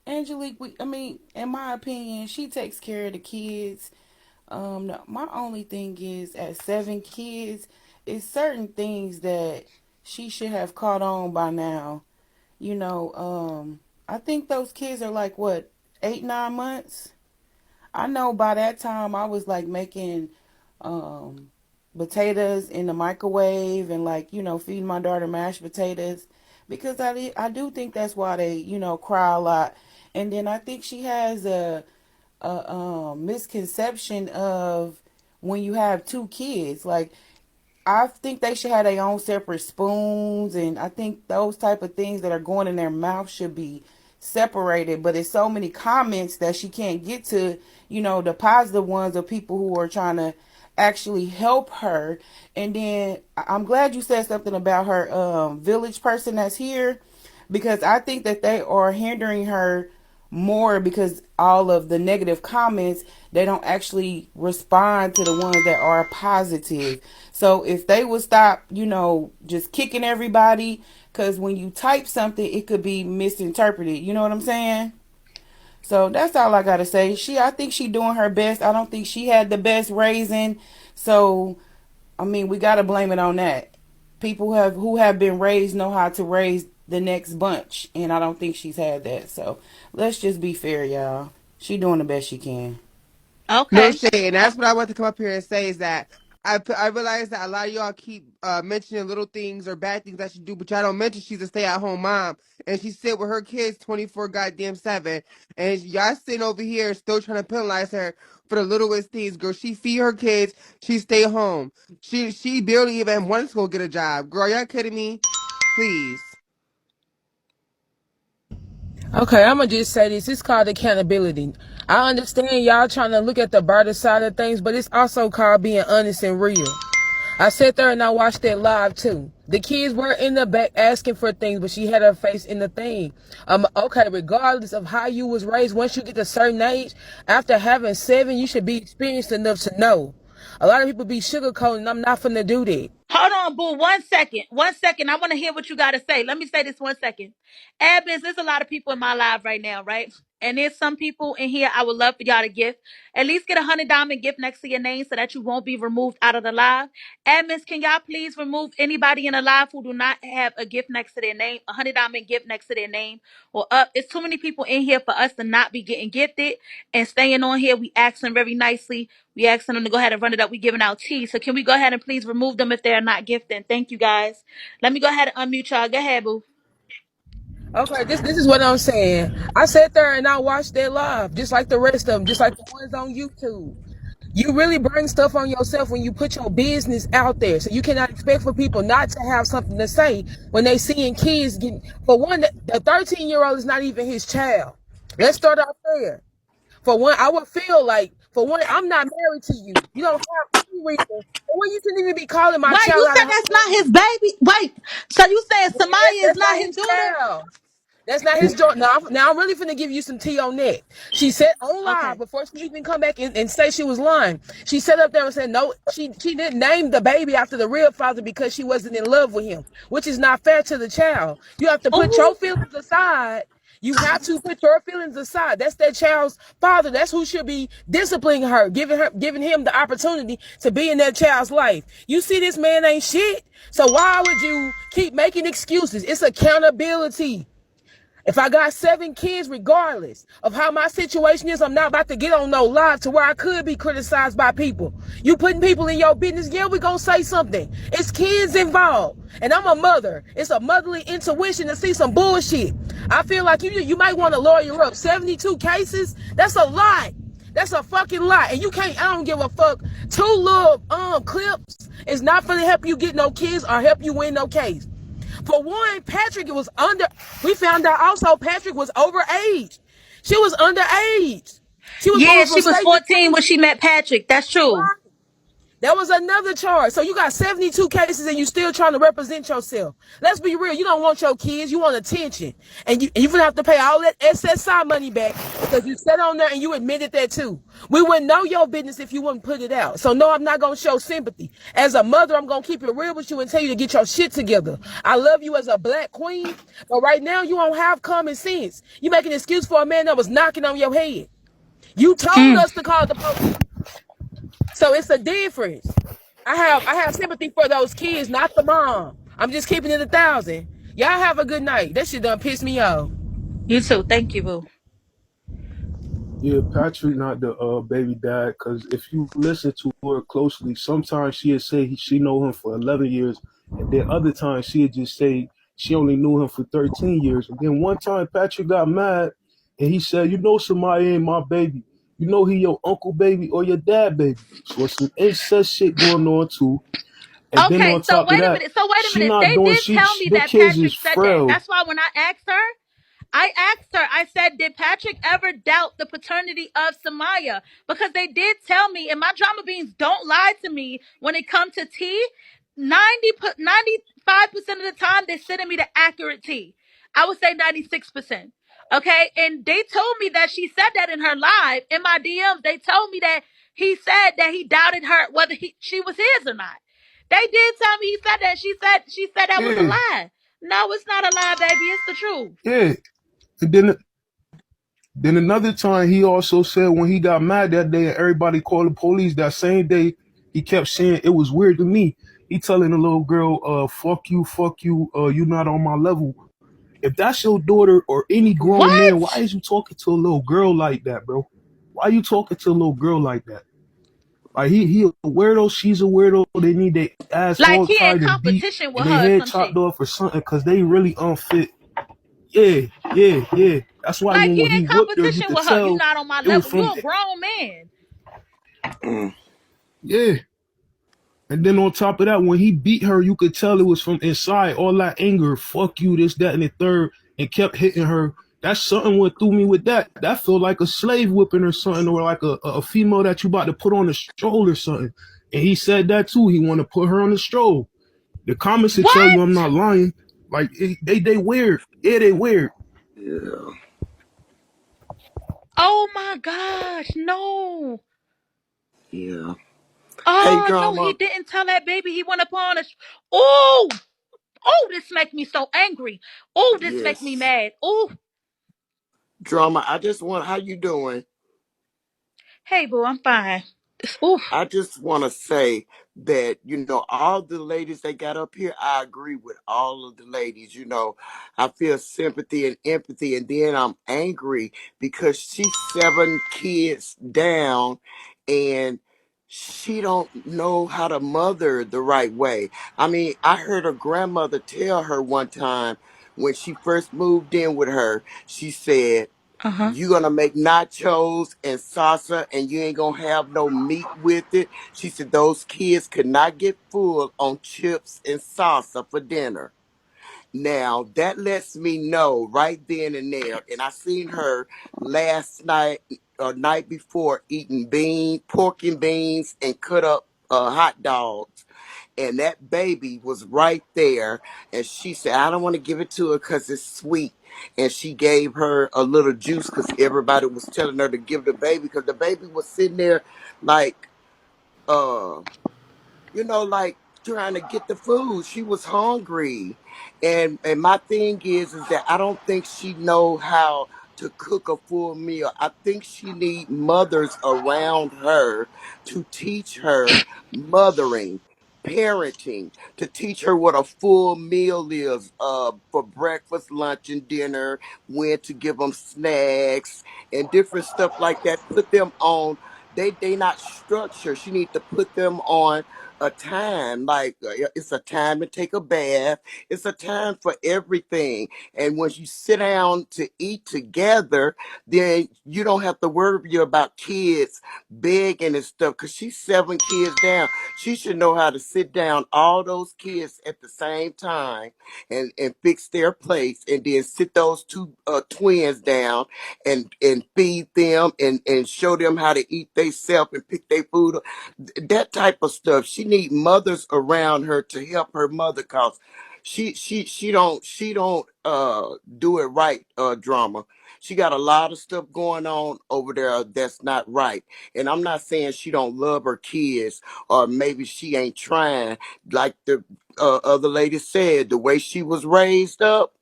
Angelique, I mean, in my opinion, she takes care of the kids. No, my only thing is, at 7 kids, is certain things that she should have caught on by now. You know, I think those kids are like, what, 8, 9 months? I know by that time I was like making um, potatoes in the microwave and, like, feeding my daughter mashed potatoes, because I do think that's why they, cry a lot. And then I think she has a misconception of when you have 2 kids. Like, I think they should have their own separate spoons, and I think those type of things that are going in their mouth should be separated. But it's so many comments that she can't get to, the positive ones of people who are trying to actually help her. And then I'm glad you said something about her village person that's here, because I think that they are hindering her more, because all of the negative comments, they don't actually respond to the ones that are positive. So if they would stop, just kicking everybody, because when you type something, it could be misinterpreted. You know what I'm saying? So that's all I gotta say. I think she doing her best. I don't think she had the best raising. So, I mean, we gotta blame it on that. People who have been raised know how to raise the next bunch, and I don't think she's had that. So let's just be fair, y'all. She doing the best she can. No Okay. shade. And that's what I want to come up here and say is that I realize that a lot of y'all keep mentioning little things or bad things that she do, but y'all don't mention she's a stay-at-home mom and she sit with her kids 24 goddamn 7. And y'all sitting over here still trying to penalize her for the littlest things. Girl, she feed her kids, she stay home. She barely even wanted to go get a job. Girl, y'all kidding me? Please. Okay, I'm gonna just say this. It's called accountability. I understand y'all trying to look at the brighter side of things, but it's also called being honest and real. I sat there and I watched that live too. The kids were in the back asking for things, but she had her face in the thing. Okay, regardless of how you was raised, once you get to a certain age, after having 7, you should be experienced enough to know. A lot of people be sugarcoating. I'm not finna do that. Hold on, boo. 1 second. 1 second. I want to hear what you got to say. Let me say this 1 second. Admins, there's a lot of people in my live right now, right? And there's some people in here I would love for y'all to gift. At least get a $100 gift next to your name so that you won't be removed out of the live. Admins, can y'all please remove anybody in the live who do not have a gift next to their name, a $100 gift next to their name or up? It's too many people in here for us to not be getting gifted and staying on here. We asking very nicely. We asking them to go ahead and run it up. We giving out tea. So can we go ahead and please remove them if they're not gifting? Thank you guys. Let me go ahead and unmute y'all. Go ahead, boo. Okay, this is what I'm saying. I sat there and I watched that live, just like the rest of them, just like the ones on YouTube. You really bring stuff on yourself when you put your business out there. So you cannot expect for people not to have something to say when they seeing kids getting. For one, the 13-year-old is not even his child. Let's start off there. For one, I would feel like, for one, I'm not married to you. You don't have any reason. For one, you shouldn't even be calling my Wait, child you out said of her that's not name. his baby? Wait, so you saying Samaya is That's not not his his daughter? child. That's not his joint. Now I'm really finna give you some tea on that. She said on live Okay. before she even come back and say she was lying. She sat up there and said no, she didn't name the baby after the real father because she wasn't in love with him, which is not fair to the child. You have to put your Oh, feelings aside. You have to put your feelings aside. That's that child's father. That's who should be disciplining her, giving him the opportunity to be in that child's life. You see, this man ain't shit. So why would you keep making excuses? It's accountability. If I got 7 kids, regardless of how my situation is, I'm not about to get on no live to where I could be criticized by people. You putting people in your business, yeah, we gonna say something. It's kids involved. And I'm a mother. It's a motherly intuition to see some bullshit. I feel like you might want to lawyer up. 72 cases? That's a lot. That's a fucking lot. And you can't, I don't give a fuck. 2 little clips is not gonna help you get no kids or help you win no case. For one, Patrick was we found out also Patrick was overage. She was underage. She was Yeah, moving from she was state to 14 when she met Patrick. That's true. state. That was another charge. So you got 72 cases and you still trying to represent yourself. Let's be real. You don't want your kids. You want attention. And you're going to have to pay all that SSI money back because you sat on there and you admitted that too. We wouldn't know your business if you wouldn't put it out. So no, I'm not going to show sympathy. As a mother, I'm going to keep it real with you and tell you to get your shit together. I love you as a black queen, but right now you don't have common sense. You make an excuse for a man that was knocking on your head. You told us to call the police. So it's a difference. I have sympathy for those kids, not the mom. I'm just keeping it 1,000. Y'all have a good night. That shit done pissed me off. You too. Thank you, boo. Yeah, Patrick not the baby dad, because if you listen to her closely, sometimes she'd say she know him for 11 years, and then other times she'd just say she only knew him for 13 years. And then one time Patrick got mad, and he said, you know somebody ain't my baby. You know he your uncle baby or your dad baby. So it's some incest shit going on too. And then Okay, on top of that, So wait a she minute. not They doing, did tell me the that kids Patrick is said that. frail. That's why when I asked her, I said, did Patrick ever doubt the paternity of Samaya? Because they did tell me, and my drama beans don't lie to me when it comes to tea. 95% of the time, they're sending me the accurate tea. I would say 96%. Okay. And they told me that she said that in her live. In my DMs, they told me that he said that he doubted her, whether she was his or not. They did tell me he said that. She said that was a Yeah, lie. No, it's not a lie, baby. It's the truth. yeah. And then another time he also said when he got mad that day and everybody called the police that same day, he kept saying it was weird to me. He telling the little girl, fuck you, you not on my level. If that's your daughter or any grown man, why What? is you talking to a little girl like that, bro? Why you talking to a little girl like that? Like he a weirdo, she's a weirdo. They need their ass Like hog he in tied and beat competition and with they her or head some chopped shit. off or something because they really unfit. Yeah, yeah, yeah. That's why Like he when in he whooped her, you competition could with her. You tell not on my it was level. You from, a grown man. yeah. And then on top of that, when he beat her, you could tell it was from inside. All that anger, fuck you, this, that, and the third, and kept hitting her. That's something what threw me with that. That felt like a slave whipping or something, or like a female that you about to put on a stroll or something. And he said that too. He want to put her on the stroll. The comments will tell you I'm What? not lying. Like they weird. Yeah, they weird. Yeah. Oh my gosh, no. Yeah. Hey, Oh no, he drama. didn't tell that baby he went upon a. Oh, oh, this make me so angry. Oh, this make me Yes. mad. Oh, Drama. I just want. How you doing? hey boo, I'm fine. Oh, I just want to say that, all the ladies that got up here, I agree with all of the ladies. I feel sympathy and empathy, and then I'm angry because she's 7 kids down and she don't know how to mother the right way. I mean, I heard her grandmother tell her one time when she first moved in with her, she said, uh huh. you gonna make nachos and salsa and you ain't gonna have no meat with it. She said those kids could not get full on chips and salsa for dinner. Now that lets me know right then and there. And I seen her last night or night before eating pork and beans and cut up hot dogs, and that baby was right there, and she said I don't want to give it to her because it's sweet, and she gave her a little juice because everybody was telling her to give the baby because the baby was sitting there like uh like trying to get the food. She was hungry. And my thing is that I don't think she know how to cook a full meal. I think she need mothers around her to teach her mothering, parenting, to teach her what a full meal is, for breakfast, lunch, and dinner, when to give them snacks and different stuff like that. Put them on. They not structured. She need to put them on a time, like it's a time to take a bath, it's a time for everything. And when you sit down to eat together, then you don't have to worry about kids begging and stuff, because she's 7 kids down. She should know how to sit down all those kids at the same time and fix their plates, and then sit those two twins down and feed them and show them how to eat themselves and pick their food up. That type of stuff. She need mothers around her to help her mother, cause she don't do it right, drama. She got a lot of stuff going on over there that's not right. And I'm not saying she don't love her kids, or maybe she ain't trying. Like the other lady said, the way she was raised up,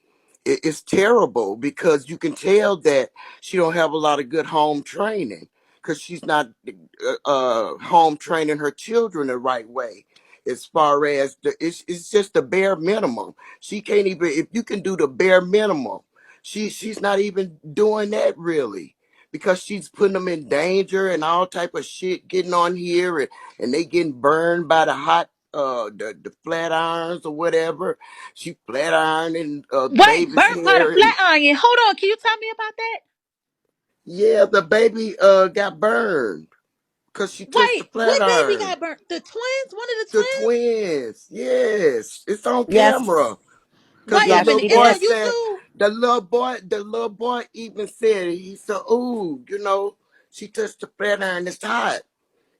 it's terrible, because you can tell that she don't have a lot of good home training, because she's not home training her children the right way. As far as it's just the bare minimum. She can't even, if you can do the bare minimum, she's not even doing that really, because she's putting them in danger and all type of shit getting on here, and they getting burned by the hot the flat irons or whatever. She flat ironing Wait, baby's burnt by the hair, and flat iron. Hold on, can you tell me about that? yeah, the baby got burned because she touched the Wait, flat what baby iron. got burnt? The twins? One of the The twins? twins, yes, it's on Yes. camera. Cause Wait the a Yes, little minute, she it's boy on did. said, YouTube. the little boy even said it. He said, "Ooh, she touched the flat iron. It's hot."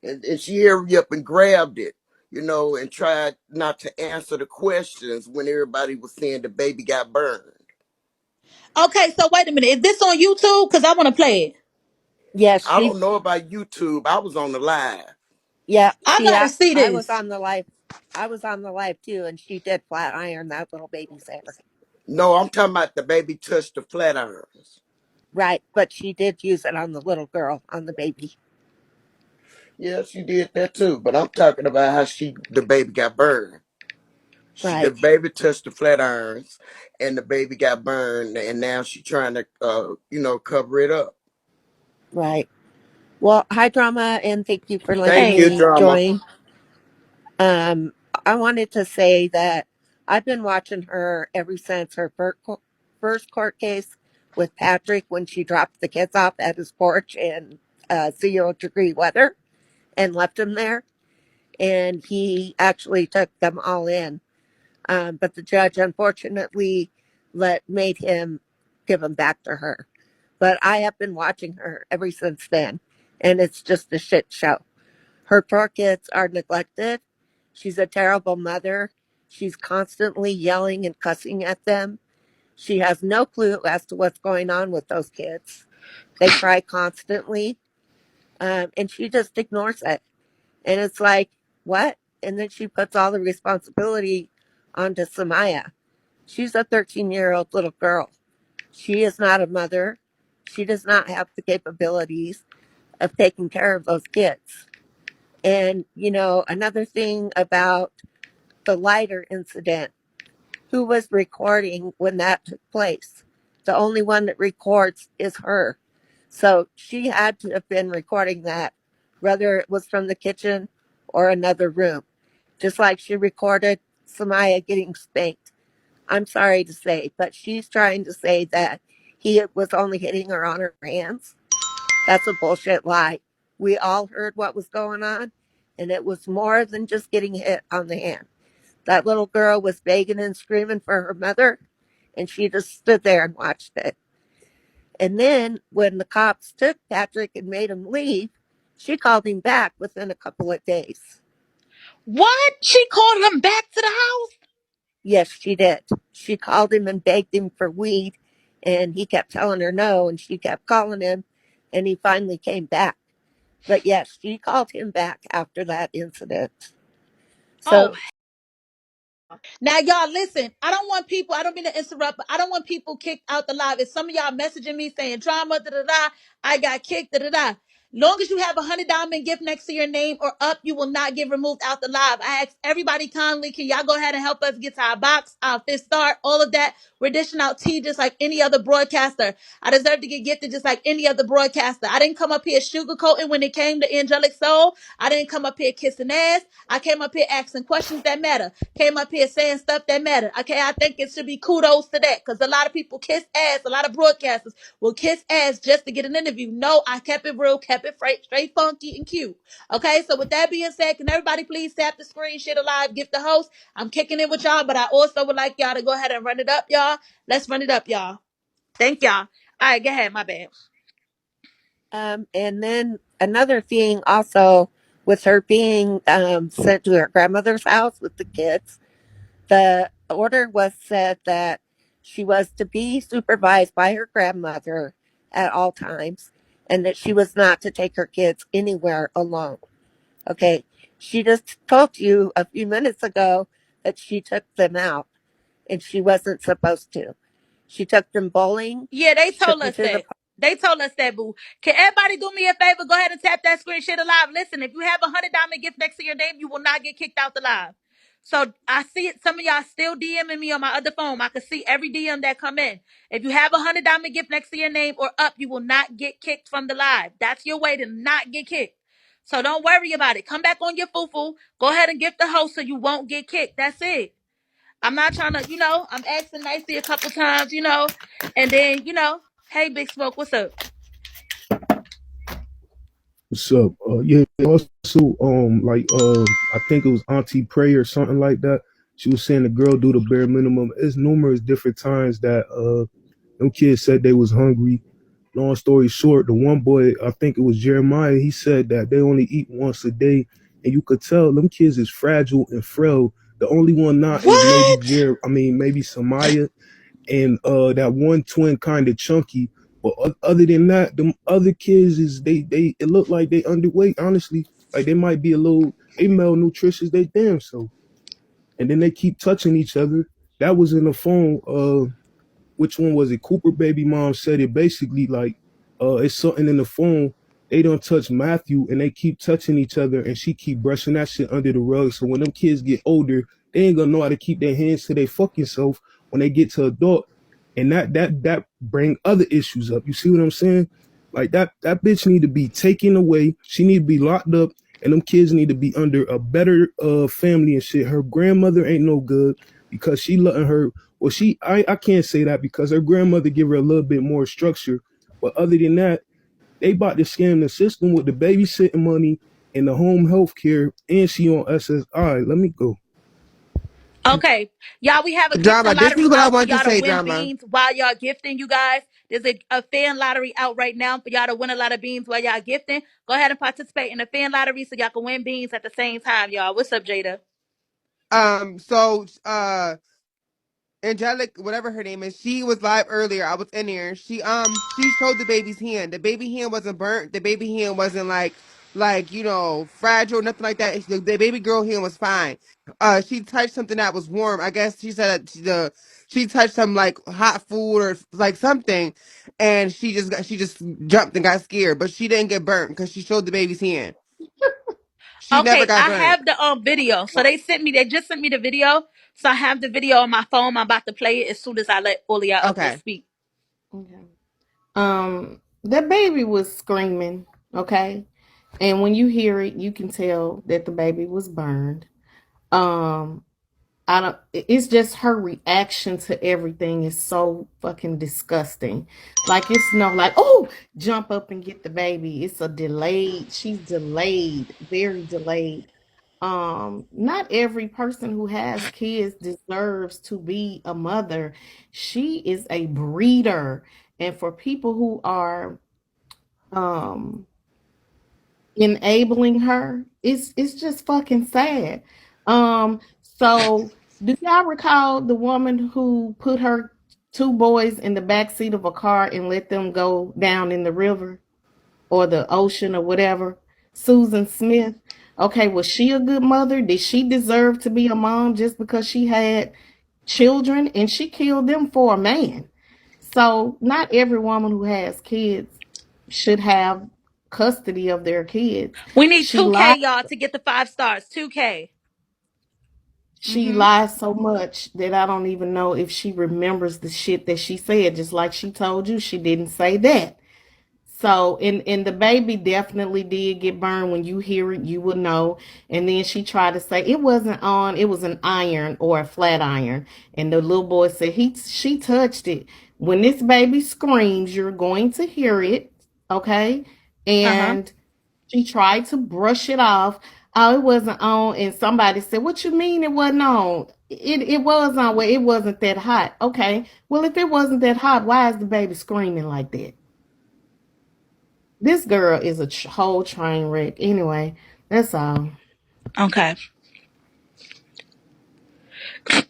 And she hurried up and grabbed it, and tried not to answer the questions when everybody was saying the baby got burned. Okay, so wait a minute, is this on YouTube? Because I want to play it. Yes, I don't know about YouTube. I was on the live. yeah, I gotta see I was this. on the live. I was on the live too, and she did flat iron that little baby's hair. No, I'm talking about the baby touched the flat irons. Right, but she did use it on the little girl, on the baby. Yeah, she did that too. But I'm talking about how the baby got burned. The Right, baby touched the flat irons, and the baby got burned, and now she trying to, cover it up. right. Well, hi, Drama, and thank you for letting Thank you, Hey. me drama. join. Um, I wanted to say that I've been watching her ever since her first court case with Patrick when she dropped the kids off at his porch in 0 degree weather and left him there. And he actually took them all in. But the judge unfortunately made him give them back to her. But I have been watching her ever since then, and it's just a shit show. Her poor kids are neglected. She's a terrible mother. She's constantly yelling and cussing at them. She has no clue as to what's going on with those kids. They cry constantly, and she just ignores it. And it's like, what? And then she puts all the responsibility onto Samaya. She's a 13-year-old little girl. She is not a mother. She does not have the capabilities of taking care of those kids. And, another thing about the lighter incident, who was recording when that took place? The only one that records is her. So she had to have been recording that, whether it was from the kitchen or another room. Just like she recorded Samaya getting spanked. I'm sorry to say, but she's trying to say that he was only hitting her on her hands. That's a bullshit lie. We all heard what was going on, and it was more than just getting hit on the hand. That little girl was begging and screaming for her mother, and she just stood there and watched it. And then when the cops took Patrick and made him leave, she called him back within a couple of days. What? She called him back to the house? Yes, she did. She called him and begged him for weed, and he kept telling her no, and she kept calling him, and he finally came back. But yes, she called him back after that incident. Oh, So Now, y'all, listen. I don't want people. I don't mean to interrupt, but I don't want people kicked out the live. If some of y'all messaging me saying drama, da da da, I got kicked, da da da. Long as you have $100 gift next to your name or up, you will not get removed out the live. I ask everybody kindly, can y'all go ahead and help us get to our box, our fifth star, all of that. We're dishing out tea just like any other broadcaster. I deserve to get gifted just like any other broadcaster. I didn't come up here sugarcoating when it came to Angelic Soul. I didn't come up here kissing ass. I came up here asking questions that matter. Came up here saying stuff that matter. Okay, I think it should be kudos to that because a lot of people kiss ass. A lot of broadcasters will kiss ass just to get an interview. No, I kept it real, kept it straight funky and cute. Okay, so with that being said, can everybody please tap the screen, share the live, gift the host? I'm kicking it with y'all, but I also would like y'all to go ahead and run it up, y'all. Let's run it up, y'all. Thank y'all. All right, go ahead. My bad. And then another thing also with her being sent to her grandmother's house with the kids, the order was said that she was to be supervised by her grandmother at all times and that she was not to take her kids anywhere alone. Okay. She just told you a few minutes ago that she took them out and she wasn't supposed to. She took them bowling. Yeah, they She took told them us to the that. They told us that, boo. Can everybody do me a favor? Go ahead and tap that screen, share the live. Listen, if you have $100 gift next to your name, you will not get kicked out the live. So I see it. Some of y'all still DMing me on my other phone. I can see every DM that come in. If you have $100 gift next to your name or up, you will not get kicked from the live. That's your way to not get kicked. So don't worry about it. Come back on your foo-foo. Go ahead and gift the host so you won't get kicked. That's it. I'm not trying to, I'm asking nicely a couple times, and then, hey, Big Smoke, what's up? What's up? Yeah, also, I think it was Auntie Prey or something like that. She was saying the girl do the bare minimum. It's numerous different times that them kids said they was hungry. Long story short, the one boy, I think it was Jeremiah, he said that they only eat once a day, and you could tell them kids is fragile and frail. The only one not is maybe What? maybe Samaya, and that one twin kind of chunky. But other than that, them other kids is they it look like they underweight. Honestly, like they might be a little they malnutritious. They damn so. And then they keep touching each other. That was in the phone. Which one was it? Cooper baby mom said it basically like it's something in the phone. They don't touch Matthew and they keep touching each other and she keep brushing that shit under the rug. So when them kids get older, they ain't gonna know how to keep their hands to their fucking self when they get to adult. And that bring other issues up. You see what I'm saying? Like that bitch need to be taken away. She need to be locked up and them kids need to be under a better family and shit. Her grandmother ain't no good because she letting her well, I can't say that because her grandmother give her a little bit more structure. But other than that, they about to scam the system with the babysitting money and the home health care, and she on SSI. Let me go. Okay, y'all, we have a gifting Drama. This is lottery what I out for want to y'all to say, win Drama. beans while y'all gifting, you guys. There's a fan lottery out right now for y'all to win a lot of beans while y'all gifting. Go ahead and participate in the fan lottery so y'all can win beans at the same time, y'all. What's up, Jada? So Angelic, whatever her name is, she was live earlier. I was in there. She showed the baby's hand. The baby hand wasn't burnt. The baby hand wasn't fragile, nothing like that. The baby girl hand was fine. She touched something that was warm. I guess she said that she touched some like hot food or like something, and she just jumped and got scared. But she didn't get burnt because she showed the baby's hand. She never Okay, got I burnt. have the video. So they just sent me the video. So I have the video on my phone. I'm about to play it as soon as I let all of y'all up here Okay. speak. Okay. The baby was screaming, okay? And when you hear it, you can tell that the baby was burned. Um, I don't it's just her reaction to everything is so fucking disgusting. Like it's no like, oh, jump up and get the baby. It's a delayed, she's delayed, very delayed. Not every person who has kids deserves to be a mother. She is a breeder. And for people who are um enabling her, it's just fucking sad. So do y'all recall the woman who put her two boys in the back seat of a car and let them go down in the river or the ocean or whatever? Susan Smith. Okay, was she a good mother? Did she deserve to be a mom just because she had children and she killed them for a man? So, not every woman who has kids should have custody of their kids. We need She 2K, lied. y'all, to get the 5 stars. 2K. She lies so much that I don't even know if she remembers the shit that she said. Just like she told you, she didn't say that. So, and the baby definitely did get burned. When you hear it, you will know. And then she tried to say it wasn't on, it was an iron or a flat iron. And the little boy said she touched it. When this baby screams, you're going to hear it, okay? Uh-huh. And she tried to brush it off. Oh, it wasn't on. And somebody said, "What you mean it wasn't on? It was on. Well, it wasn't that hot." Okay. Well, if it wasn't that hot, why is the baby screaming like that? This girl is a whole train wreck. Anyway, that's all. Okay.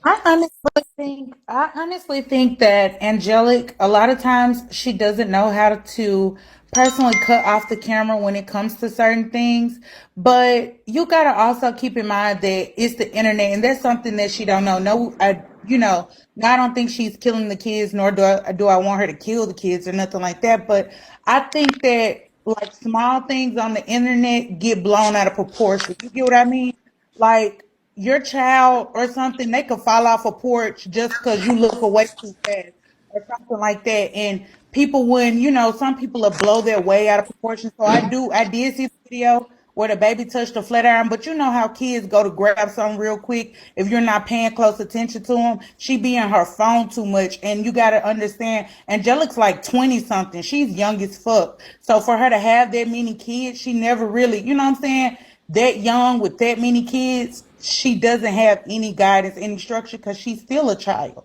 I honestly think that Angelic, a lot of times she doesn't know how to personally cut off the camera when it comes to certain things. But you gotta also keep in mind that it's the internet, and that's something that she don't know. No, I don't think she's killing the kids, nor do I want her to kill the kids or nothing like that. But I think that like small things on the internet get blown out of proportion. You get what I mean? Like your child or something, they could fall off a porch just because you look away too fast or something like that. And people wouldn't, some people will blow their way out of proportion. So I did see the video where the baby touched the flat iron, but you know how kids go to grab something real quick. If you're not paying close attention to them, she be in her phone too much. And you got to understand, Angelic's like 20 something. She's young as fuck. So for her to have that many kids, she never really, you know what I'm saying? That young with that many kids, she doesn't have any guidance, any structure because she's still a child.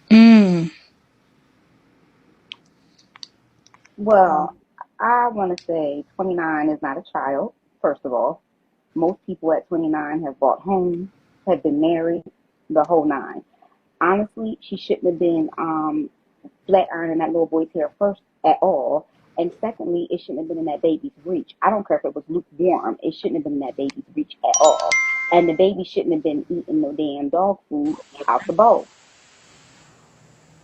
Mm. Well, I want to say 29 is not a child, first of all. Most people at 29 have bought homes, have been married, the whole nine. Honestly, she shouldn't have been flat ironing that little boy's hair first at all. And secondly, it shouldn't have been in that baby's reach. I don't care if it was lukewarm. It shouldn't have been in that baby's reach at all. And the baby shouldn't have been eating no damn dog food out the bowl.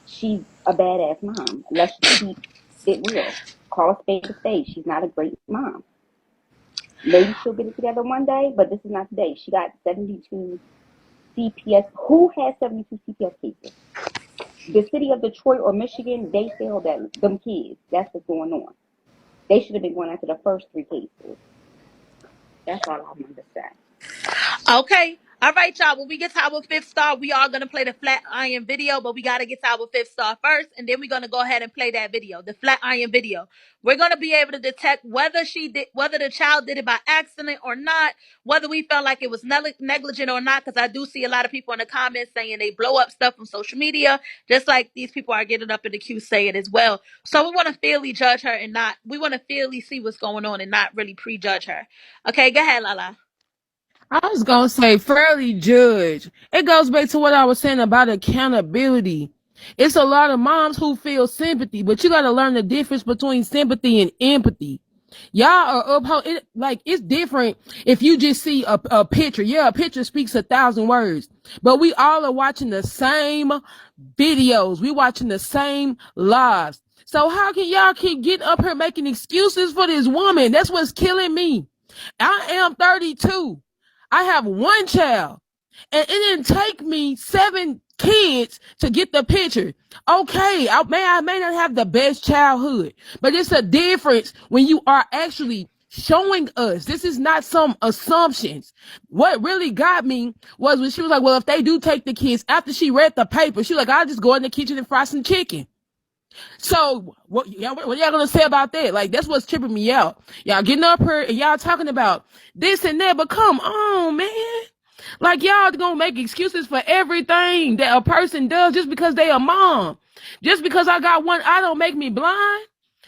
She's a badass mom. Let's just keep it real. Call a spade a spade. She's not a great mom. Maybe she'll get it together one day, but this is not today. She got 72 CPS. Who has 72 CPS cases? The city of Detroit or Michigan, they failed them kids. That's what's going on. They should have been going after the first three cases. That's all I wanted to say. Okay. All right, y'all. When we get to our 5th star, we are gonna play the flat iron video, but we gotta get to our 5th star first, and then we're gonna go ahead and play that video, the flat iron video. We're gonna be able to detect whether the child did it by accident or not, whether we felt like it was negligent or not. Because I do see a lot of people in the comments saying they blow up stuff on social media, just like these people are getting up in the queue saying as well. So we want to fairly judge her and not. We want to fairly see what's going on and not really prejudge her. Okay, go ahead, Lala. I was gonna say fairly judge. It goes back to what I was saying about accountability. It's a lot of moms who feel sympathy, but you gotta learn the difference between sympathy and empathy. Y'all are like it's different if you just see a picture. Yeah, a picture speaks 1,000 words, but we all are watching the same videos. We watching the same lives. So how can y'all keep getting up here making excuses for this woman? That's what's killing me. I am 32. I have one child. And it didn't take me 7 kids to get the picture. Okay, I may not have the best childhood, but it's a difference when you are actually showing us. This is not some assumptions. What really got me was when she was like, well, if they do take the kids, after she read the paper, she was like, I'll just go in the kitchen and fry some chicken. So what y'all gonna say about that? Like that's what's tripping me out. Y'all getting up here and y'all talking about this and that, but come on, man. Like y'all gonna make excuses for everything that a person does just because they a mom. Just because I got one eye don't make me blind.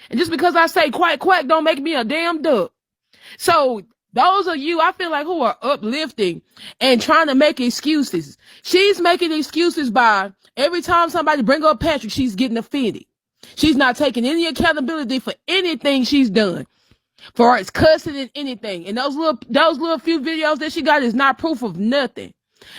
And just because I say quack quack don't make me a damn duck. So those of you, I feel like who are uplifting and trying to make excuses. She's making excuses by every time somebody bring up Patrick, she's getting offended. She's not taking any accountability for anything she's done. For it's cussing and anything. And those little few videos that she got is not proof of nothing.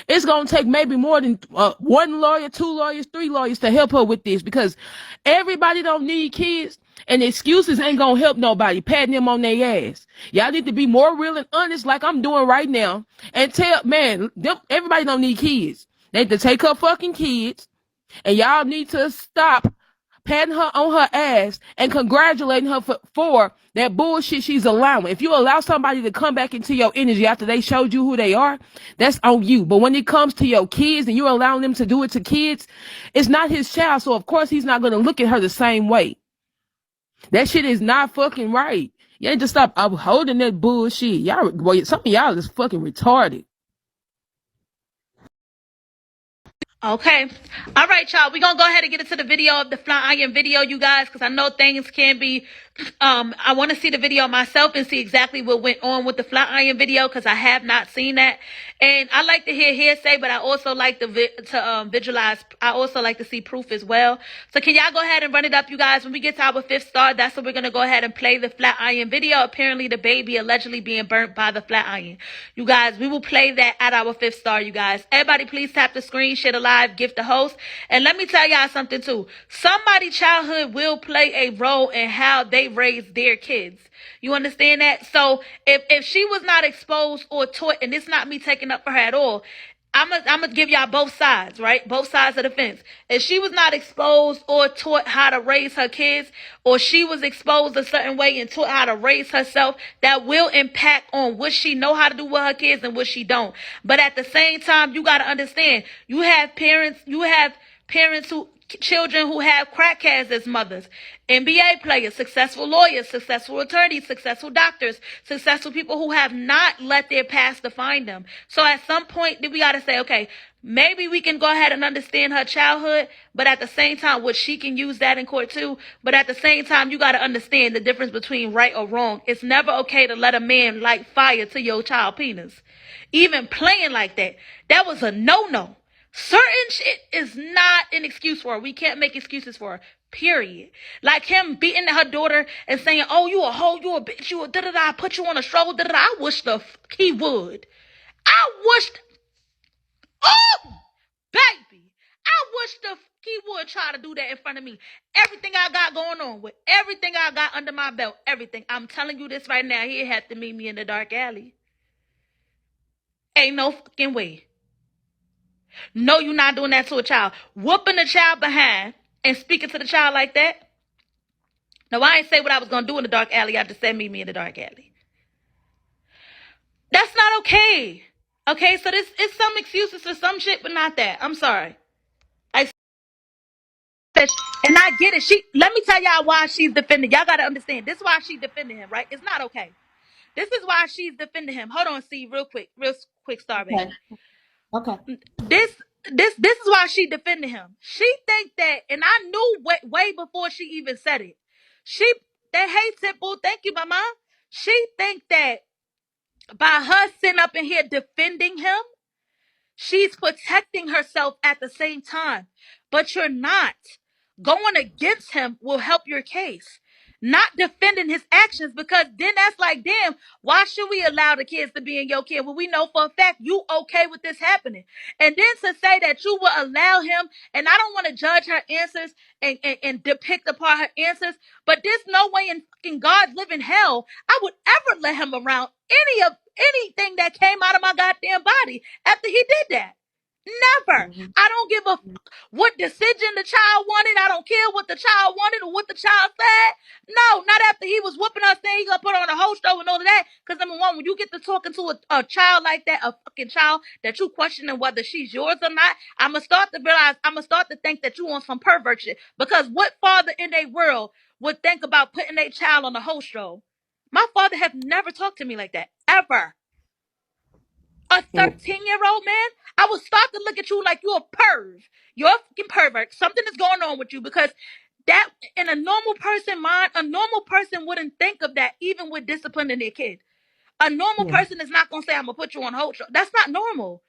It's gonna take maybe more than one lawyer, two lawyers, three lawyers to help her with this, because everybody don't need kids, and excuses ain't gonna help nobody. Patting them on their ass. Y'all need to be more real and honest, like I'm doing right now, and tell everybody don't need kids. They need to take her fucking kids, and y'all need to stop patting her on her ass and congratulating her for that bullshit she's allowing. If you allow somebody to come back into your energy after they showed you who they are, that's on you. But when it comes to your kids and you're allowing them to do it to kids, it's not his child. So of course he's not going to look at her the same way. That shit is not fucking right. You need to stop upholding that bullshit. Some of y'all is fucking retarded. Okay. All right, y'all. We're going to go ahead and get into the video of the flat iron video, you guys, because I know things can be, I want to see the video myself and see exactly what went on with the flat iron video, because I have not seen that. And I like to hear hearsay, but I also like to visualize. I also like to see proof as well. So can y'all go ahead and run it up, you guys? When we get to our 5th star, that's when we're going to go ahead and play the flat iron video. Apparently, the baby allegedly being burnt by the flat iron. You guys, we will play that at our 5th star, you guys. Everybody, please tap the screen, share the live, gift the host. And let me tell y'all something, too. Somebody's childhood will play a role in how they raise their kids. You understand that? So if she was not exposed or taught, and it's not me taking up for her at all, I'm gonna give y'all both sides, right? Both sides of the fence. If she was not exposed or taught how to raise her kids, or she was exposed a certain way and taught how to raise herself, that will impact on what she know how to do with her kids and what she don't. But at the same time, you gotta understand, you have parents who, children who have crackheads as mothers, NBA players, successful lawyers, successful attorneys, successful doctors, successful people who have not let their past define them. So at some point, we got to say, okay, maybe we can go ahead and understand her childhood, but at the same time, which she can use that in court too, but at the same time, you got to understand the difference between right or wrong. It's never okay to let a man light fire to your child penis. Even playing like that, that was a no-no. Certain shit is not an excuse for her. We can't make excuses for her. Period. Like him beating her daughter and saying, "Oh, you a hoe, you a bitch, you a da da da, put you on a stroll, da da da." I wish he would. I wished, oh, baby, I wish he would try to do that in front of me. Everything I got going on, with everything I got under my belt, everything. I'm telling you this right now. He had to meet me in the dark alley. Ain't no fucking way. No, you're not doing that to a child. Whooping a child behind and speaking to the child like that. No, I ain't say what I was going to do in the dark alley. I just said meet me in the dark alley. That's not okay. Okay, so this is some excuses for some shit, but not that. I'm sorry. And I get it. Let me tell y'all why she's defending. Y'all got to understand. This is why she's defending him, right? It's not okay. This is why she's defending him. Hold on, see, real quick, star baby. Okay. This is why she defended him. She think that, and I knew way before she even said it. That hey Pitbull, thank you, mama. She think that by her sitting up in here defending him, she's protecting herself at the same time. But you're not. Going against him will help your case. Not defending his actions, because then that's like, damn, why should we allow the kids to be in your kid when we know for a fact you okay with this happening? And then to say that you will allow him, and I don't want to judge her answers and depict apart her answers, but there's no way in fucking God's living hell I would ever let him around anything that came out of my goddamn body after he did that. Never. I don't give a what decision the child wanted. I don't care what the child wanted or what the child said. No, not after he was whooping us saying he gonna put on a whole show and all of that. Because number one, when you get to talking to a child like that, a fucking child that you questioning whether she's yours or not, I'ma start to realize, I'ma start to think that you on some pervert shit. Because what father in their world would think about putting their child on a whole show? My father have never talked to me like that. Ever. A 13-year-old man, I would start to look at you like you're a perv. You're a fucking pervert. Something is going on with you, because that, in a normal person mind, a normal person wouldn't think of that, even with disciplining their kid. A normal person is not going to say, I'm going to put you on hold. That's not normal.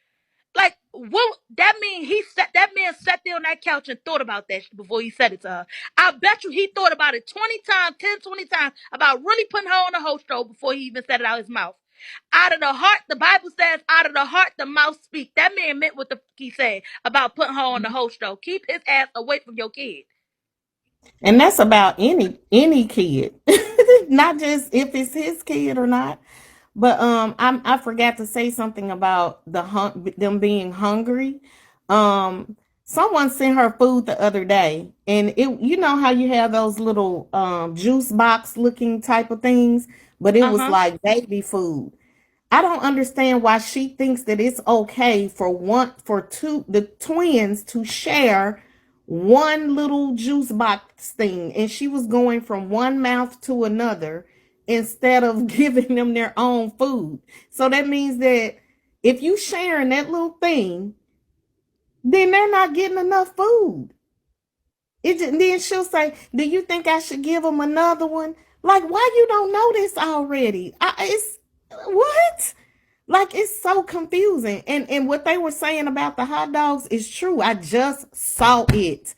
Like, what that mean? That man sat there on that couch and thought about that before he said it to her. I bet you he thought about it 20 times, 10, 20 times about really putting her on the host show before he even said it out his mouth. Out of the heart, the Bible says, out of the heart, the mouth speak. That man meant what the he said about putting her on the host show. Keep his ass away from your kid. And that's about any kid, not just if it's his kid or not. But I forgot to say something about them being hungry. Someone sent her food the other day, and it, you know how you have those little juice box looking type of things, but it was like baby food. I don't understand why she thinks that it's okay for the twins to share one little juice box thing, and she was going from one mouth to another instead of giving them their own food. So that means that if you sharing that little thing, then they're not getting enough food. Then she'll say, "Do you think I should give them another one?" Like, why you don't know this already? It's what? Like, it's so confusing. And what they were saying about the hot dogs is true. I just saw it.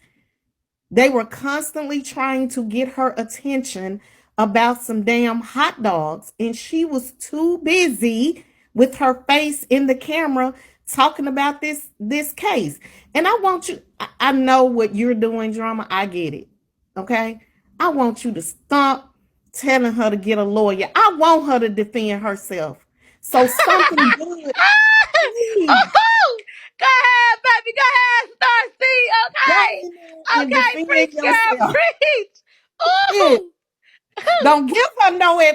They were constantly trying to get her attention about some damn hot dogs, and she was too busy with her face in the camera talking about this case. And I want you, I know what you're doing, Drama. I get it. Okay? I want you to stop telling her to get a lawyer. I want her to defend herself. So something good, please. Oh, go ahead, baby. Go ahead, Star C. Go Okay. in there and Okay, defend preach, girl. yourself. Preach. Yeah. Ooh. Don't give her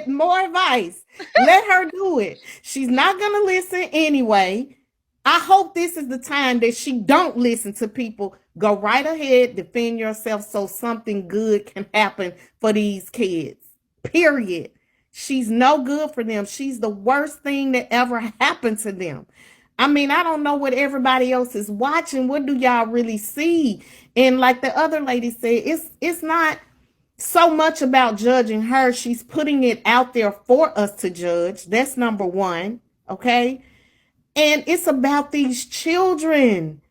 more advice. Let her do it. She's not gonna listen anyway. I hope this is the time that she don't listen to people. Go right ahead, defend yourself so something good can happen for these kids. Period. She's no good for them. She's the worst thing that ever happened to them. I mean, I don't know what everybody else is watching. What do y'all really see? And like the other lady said, it's not so much about judging her. She's putting it out there for us to judge. That's number one. Okay. And it's about these children.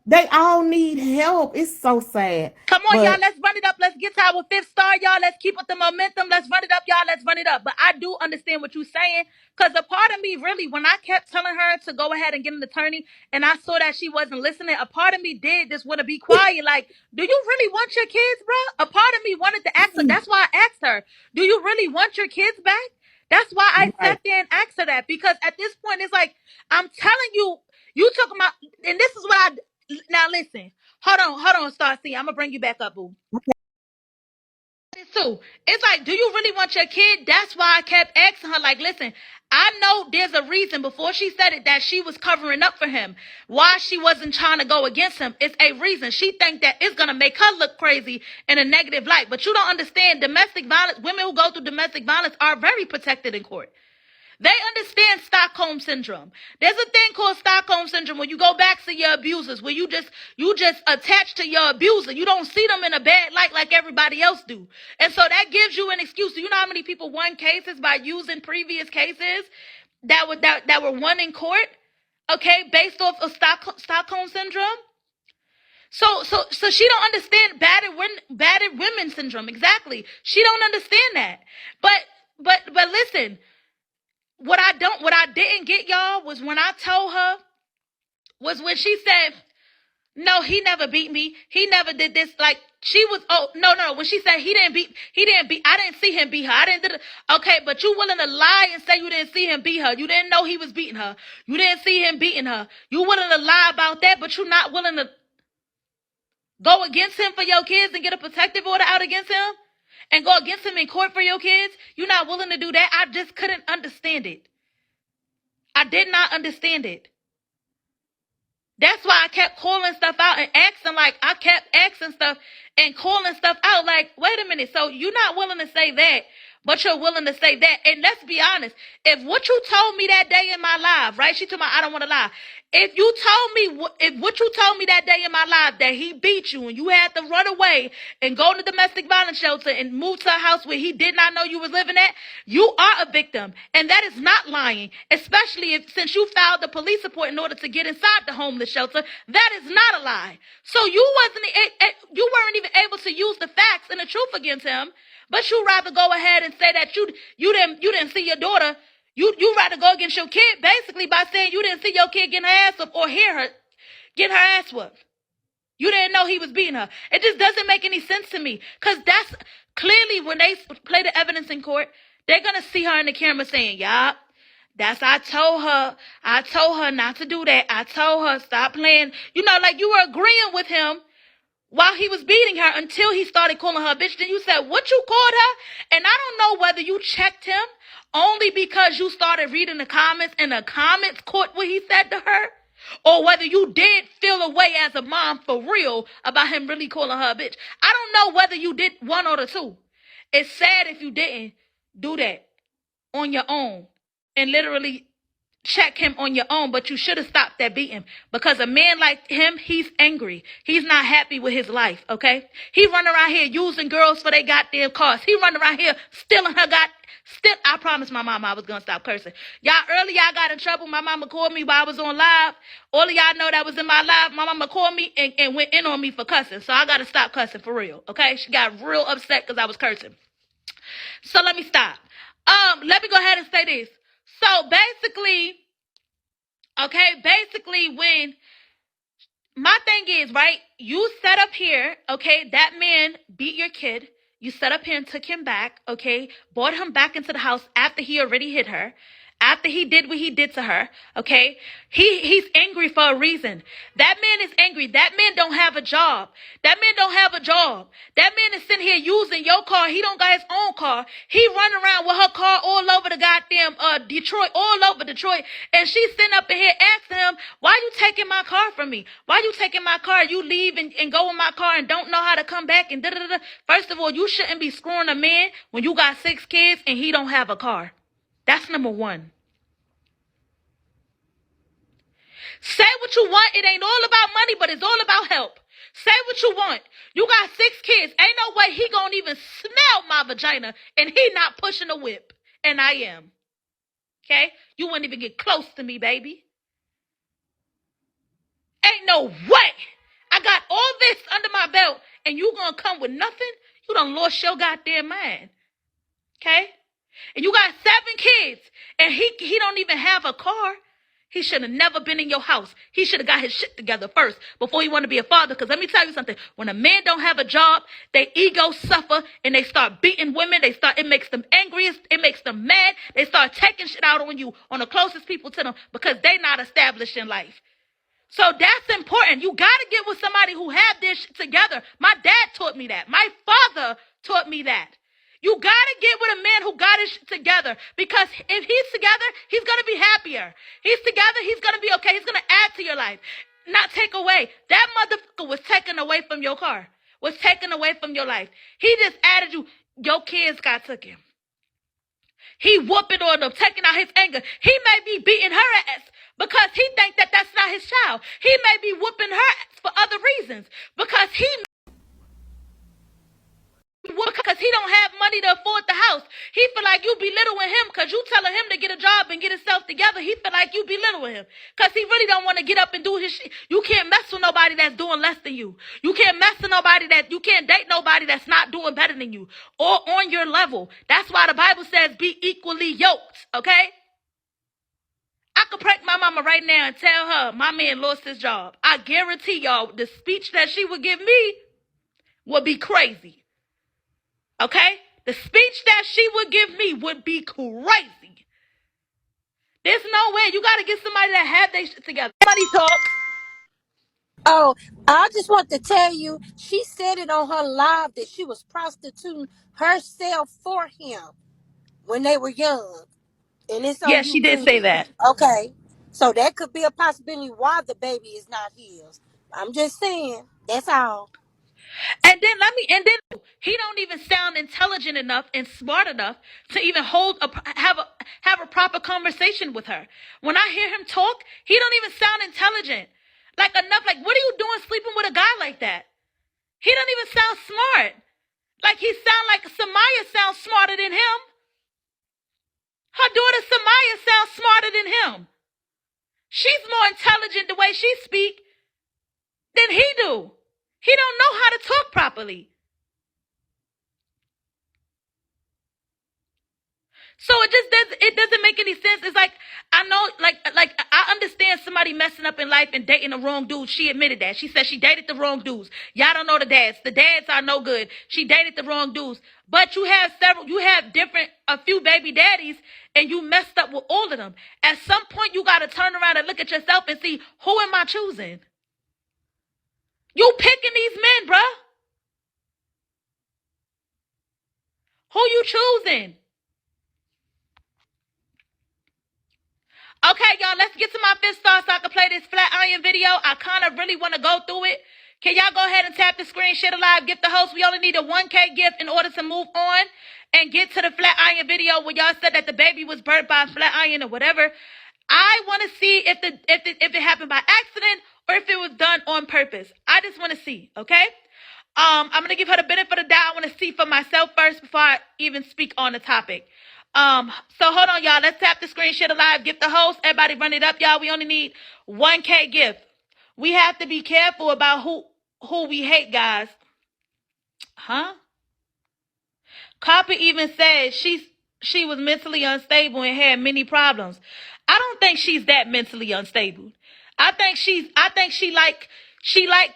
They all need help. It's so sad. Come on, y'all. But Let's run it up. Let's get to our 5th star, y'all. Let's keep up the momentum. Let's run it up, y'all. Let's run it up. But I do understand what you're saying, because a part of me, really, when I kept telling her to go ahead and get an attorney, and I saw that she wasn't listening, a part of me did just want to be quiet. Like, do you really want your kids, bro? A part of me wanted to ask her. That's why I asked her, do you really want your kids back? That's why I right. sat there and asked her that, because at this point, it's like, I'm telling you, you talking about, and this is what now listen. Hold on, Star C. I'm gonna bring you back up, boo. Too. It's like, do you really want your kid? That's why I kept asking her, like, listen, I know there's a reason before she said it that she was covering up for him. Why she wasn't trying to go against him. It's a reason. She think that it's gonna make her look crazy in a negative light. But you don't understand, domestic violence, women who go through domestic violence are very protected in court. They understand Stockholm syndrome. There's a thing called Stockholm syndrome when you go back to your abusers, where you just attach to your abuser. You don't see them in a bad light like everybody else do. And so that gives you an excuse. You know how many people won cases by using previous cases that were won in court? Okay, based off of Stockholm syndrome. So she don't understand battered women syndrome. Exactly. She don't understand that. But listen, what I didn't get, y'all, was when I told her, was when she said, no, he never beat me. He never did this. Like, she was, oh, no. When she said I didn't see him beat her. I didn't, okay, but you willing to lie and say you didn't see him beat her. You didn't know he was beating her. You didn't see him beating her. You willing to lie about that, but you're not willing to go against him for your kids and get a protective order out against him and go against him in court for your kids. You're not willing to do that. I just couldn't understand it. I did not understand it. That's why I kept calling stuff out and asking, like, I kept asking stuff and calling stuff out. Like, wait a minute. So you're not willing to say that, but you're willing to say that. And let's be honest, if what you told me that day in my life, right? She told me, I don't want to lie. If you told me, if what you told me that day in my life, that he beat you and you had to run away and go to domestic violence shelter and move to a house where he did not know you was living at, you are a victim. And that is not lying, especially if, since you filed the police report in order to get inside the homeless shelter, that is not a lie. So you weren't even able to use the facts and the truth against him. But you rather go ahead and say that you didn't see your daughter. You rather go against your kid basically by saying you didn't see your kid getting her ass whooped or hear her get her ass whooped. You didn't know he was beating her. It just doesn't make any sense to me. Because that's clearly when they play the evidence in court, they're gonna see her in the camera saying, "Yup, that's I told her not to do that. I told her stop playing." You know, like you were agreeing with him while he was beating her until he started calling her a bitch. Then you said, what you called her? And I don't know whether you checked him only because you started reading the comments and the comments caught what he said to her, or whether you did feel a way as a mom for real about him really calling her a bitch. I don't know whether you did one or the two. It's sad if you didn't do that on your own and literally check him on your own, but you should have stopped that beating, because a man like him, he's angry. He's not happy with his life, okay? He run around here using girls for their goddamn cars. He run around here stealing her I promised my mama I was gonna stop cursing. Y'all, earlier I got in trouble. My mama called me while I was on live. All of y'all know that was in my live. My mama called me and went in on me for cussing. So I gotta stop cussing for real, okay? She got real upset because I was cursing. So let me stop. Let me go ahead and say this. So basically when my thing is, right, you set up here, okay, that man beat your kid. You set up here and took him back, okay, brought him back into the house after he already hit her, after he did what he did to her, okay? He's angry for a reason. That man is angry. That man don't have a job. That man don't have a job. That man is sitting here using your car. He don't got his own car. He run around with her car all over the goddamn Detroit, all over Detroit. And she's sitting up in here asking him, why you taking my car from me? Why you taking my car? You leave and go in my car and don't know how to come back and da-da-da-da. First of all, you shouldn't be screwing a man when you got 6 kids and he don't have a car. That's number one. Say what you want. It ain't all about money, but it's all about help. Say what you want. You got 6 kids. Ain't no way he gonna even smell my vagina and he not pushing a whip. And I am. Okay? You wouldn't even get close to me, baby. Ain't no way. I got all this under my belt and you gonna come with nothing? You done lost your goddamn mind. Okay? And you got 7 kids and he don't even have a car. He should have never been in your house. He should have got his shit together first before he wanted to be a father. Because let me tell you something. When a man don't have a job, their egos suffer and they start beating women. It makes them angry. It makes them mad. They start taking shit out on you, on the closest people to them, because they not established in life. So that's important. You got to get with somebody who have this shit together. My dad taught me that. My father taught me that. You got to get with a man who got his shit together, because if he's together, he's going to be happier. He's together, he's going to be okay. He's going to add to your life, not take away. That motherfucker was taken away from your car, was taken away from your life. He just added you. Your kids got took him. He whooping on them, taking out his anger. He may be beating her ass because he think that that's not his child. He may be whooping her ass for other reasons because he don't have money to afford the house. He feel like you belittling him because you telling him to get a job and get himself together. He feel like you belittling him because he really don't want to get up and do his shit. You can't mess with nobody that's doing less than you. You can't mess with nobody you can't date nobody that's not doing better than you or on your level. That's why the Bible says be equally yoked, okay? I could prank my mama right now and tell her my man lost his job. I guarantee y'all the speech that she would give me would be crazy. Okay? The speech that she would give me would be crazy. There's no way. You got to get somebody that have their shit together. Money talk. Oh, I just want to tell you, she said it on her live that she was prostituting herself for him when they were young. And it's on Yeah, she did say YouTube. that. Okay. So that could be a possibility why the baby is not his. I'm just saying. That's all. And then he don't even sound intelligent. intelligent enough and smart enough to even have a proper conversation with her. When I hear him talk, he don't even sound intelligent. Like enough, like what are you doing sleeping with a guy like that? He don't even sound smart. Like he sound like Samaya sounds smarter than him. Her daughter Samaya sounds smarter than him. She's more intelligent the way she speak than he do. He don't know how to talk properly. So it doesn't make any sense. It's like, I know, like I understand somebody messing up in life and dating the wrong dude. She admitted that. She said she dated the wrong dudes. Y'all don't know the dads. The dads are no good. She dated the wrong dudes. But you have a few baby daddies, and you messed up with all of them. At some point, you got to turn around and look at yourself and see, who am I choosing? You picking these men, bruh. Who you choosing? Okay, y'all, let's get to my 5th star so I can play this flat iron video. I kind of really want to go through it. Can y'all go ahead and tap the screen, share the live, gift the host. We only need a 1K gift in order to move on and get to the flat iron video where y'all said that the baby was burnt by a flat iron or whatever. I want to see if it happened by accident or if it was done on purpose. I just want to see, okay? I'm going to give her the benefit of the doubt. I want to see for myself first before I even speak on the topic. So hold on, y'all. Let's tap the screen, share the live, gift the host. Everybody run it up, y'all. We only need 1K gift. We have to be careful about who we hate, guys. Huh? Copper even said she was mentally unstable and had many problems. I don't think she's that mentally unstable. I think she like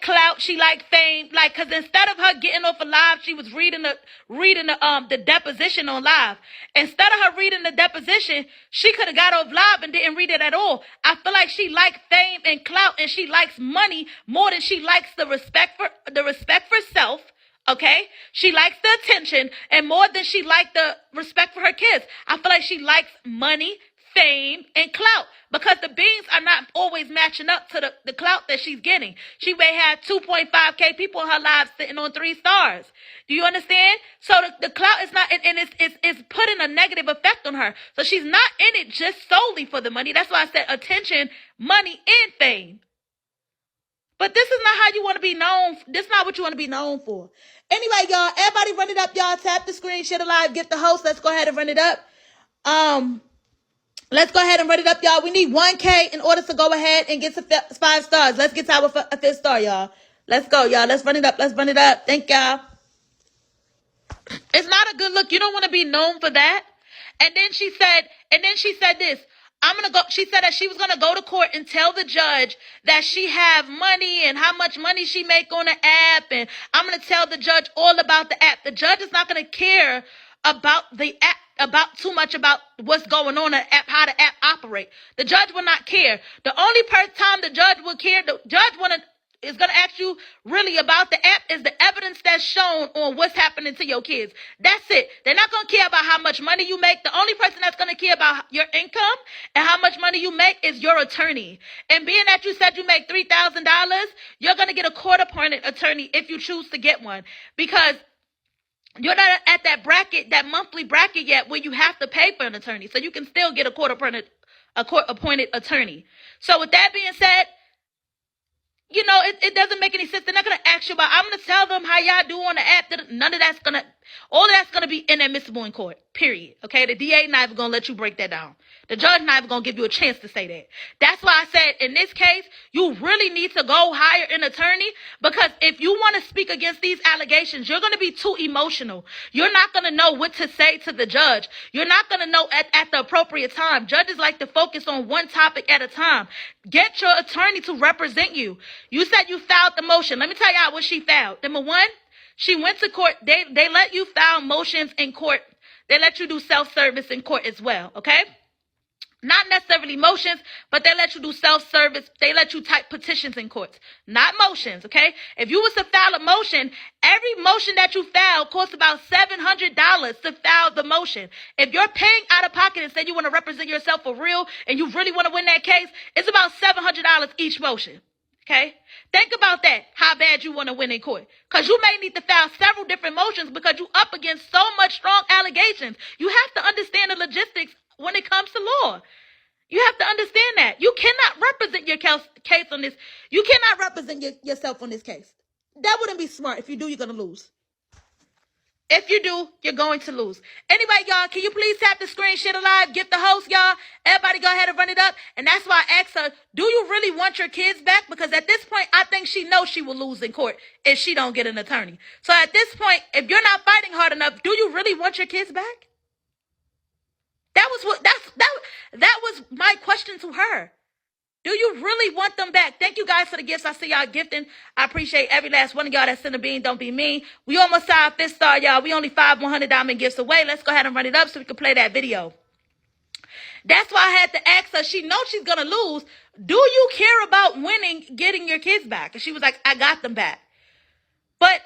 clout, she like fame, like, cause instead of her getting off of live, she was reading the deposition on live. Instead of her reading the deposition, she could have got off live and didn't read it at all. I feel like she likes fame and clout, and she likes money more than she likes the respect for self. Okay? She likes the attention and more than she liked the respect for her kids. I feel like she likes money, fame, and clout because the beans are not always matching up to the clout that she's getting. She may have 2.5K people in her life sitting on 3 stars. Do you understand? So the clout is not, and it's putting a negative effect on her. So she's not in it just solely for the money. That's why I said attention, money, and fame. But this is not how you want to be known. This is not what you want to be known for. Anyway, y'all, everybody run it up, y'all. Tap the screen, share the live, get the host. Let's go ahead and run it up. Let's go ahead and run it up, y'all. We need 1K in order to go ahead and get to 5 stars. Let's get to our 5th star, y'all. Let's go, y'all. Let's run it up. Let's run it up. Thank y'all. It's not a good look. You don't want to be known for that. And then she said this. She said that she was going to go to court and tell the judge that she have money and how much money she make on the app. And I'm going to tell the judge all about the app. The judge is not going to care about the app, about too much about what's going on in the app, how the app operate. The judge will not care. The only time the judge will care, the judge is going to ask you really about the app is the evidence that's shown on what's happening to your kids. That's it. They're not going to care about how much money you make. The only person that's going to care about your income and how much money you make is your attorney. And being that you said you make $3,000, you're going to get a court-appointed attorney if you choose to get one, because you're not at that bracket, that monthly bracket yet where you have to pay for an attorney. So you can still get a court-appointed attorney. So with that being said, you know, it doesn't make any sense. They're not going to ask you about, I'm going to tell them how y'all do on the app. None of that's going to, all of that's going to be inadmissible in court, period. Okay? The DA not even going to let you break that down. The judge not even going to give you a chance to say that. That's why I said, in this case, you really need to go hire an attorney, because if you want to speak against these allegations, you're going to be too emotional. You're not going to know what to say to the judge. You're not going to know at the appropriate time. Judges like to focus on one topic at a time. Get your attorney to represent you. You said you filed the motion. Let me tell y'all what she filed. Number one, she went to court. They let you file motions in court. They let you do self-service in court as well, okay? Not necessarily motions, but they let you do self-service. They let you type petitions in courts, not motions, okay? If you was to file a motion, every motion that you file costs about $700 to file the motion. If you're paying out of pocket and say you want to represent yourself for real and you really want to win that case, it's about $700 each motion. Okay? Think about that, how bad you want to win in court. Because you may need to file several different motions because you up against so much strong allegations. You have to understand the logistics when it comes to law. You have to understand that. You cannot represent your case on this. You cannot represent yourself on this case. That wouldn't be smart. If you do, you're going to lose. If you do, you're going to lose. Anyway, y'all, can you please tap the screen, shit alive, get the host, y'all. Everybody go ahead and run it up. And that's why I asked her, do you really want your kids back? Because at this point, I think she knows she will lose in court if she don't get an attorney. So at this point, if you're not fighting hard enough, do you really want your kids back? That was my question to her. Do you really want them back? Thank you guys for the gifts. I see y'all gifting. I appreciate every last one of y'all that sent a bean. Don't be mean. We almost saw our 5th star, y'all. We only 5 100 diamond gifts away. Let's go ahead and run it up so we can play that video. That's why I had to ask her. She knows she's going to lose. Do you care about winning, getting your kids back? And she was like, I got them back. But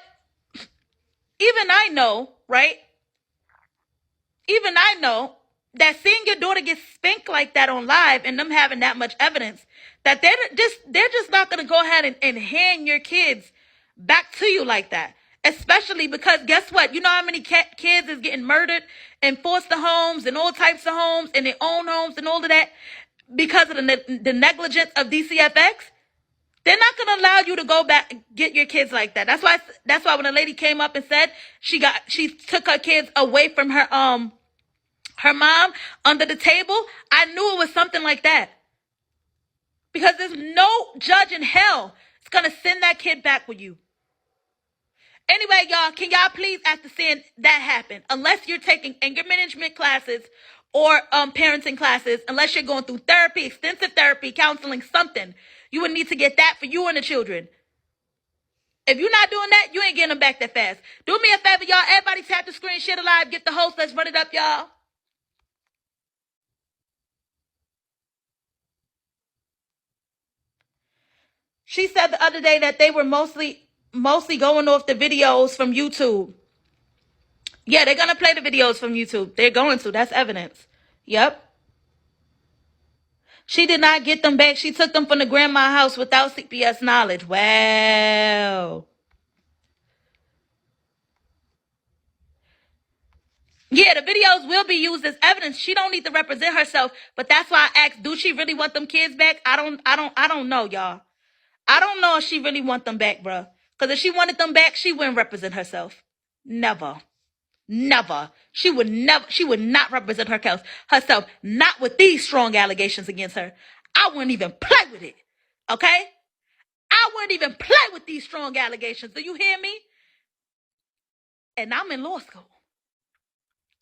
even I know, right? Even I know that seeing your daughter get spanked like that on live and them having that much evidence, that they're just not going to go ahead and hand your kids back to you like that. Especially because guess what? You know how many kids is getting murdered in foster homes and all types of homes and their own homes and all of that because of the negligence of DCFX? They're not going to allow you to go back and get your kids like that. That's why when a lady came up and said she took her kids away from her mom under the table, I knew it was something like that. Because there's no judge in hell that's going to send that kid back with you. Anyway, y'all, can y'all please, after seeing that happen, unless you're taking anger management classes or parenting classes, unless you're going through therapy, extensive therapy, counseling, something, you would need to get that for you and the children. If you're not doing that, you ain't getting them back that fast. Do me a favor, y'all. Everybody tap the screen, shit alive, get the host. Let's run it up, y'all. She said the other day that they were mostly going off the videos from YouTube. Yeah, they're going to play the videos from YouTube. They're going to. That's evidence. Yep. She did not get them back. She took them from the grandma's house without CPS knowledge. Wow. Yeah, the videos will be used as evidence. She don't need to represent herself, but that's why I asked, do she really want them kids back? I don't know, y'all. I don't know if she really want them back, bro. Because if she wanted them back, she wouldn't represent herself. Never. Never. She would not represent herself. Not with these strong allegations against her. I wouldn't even play with it. Okay? I wouldn't even play with these strong allegations. Do you hear me? And I'm in law school.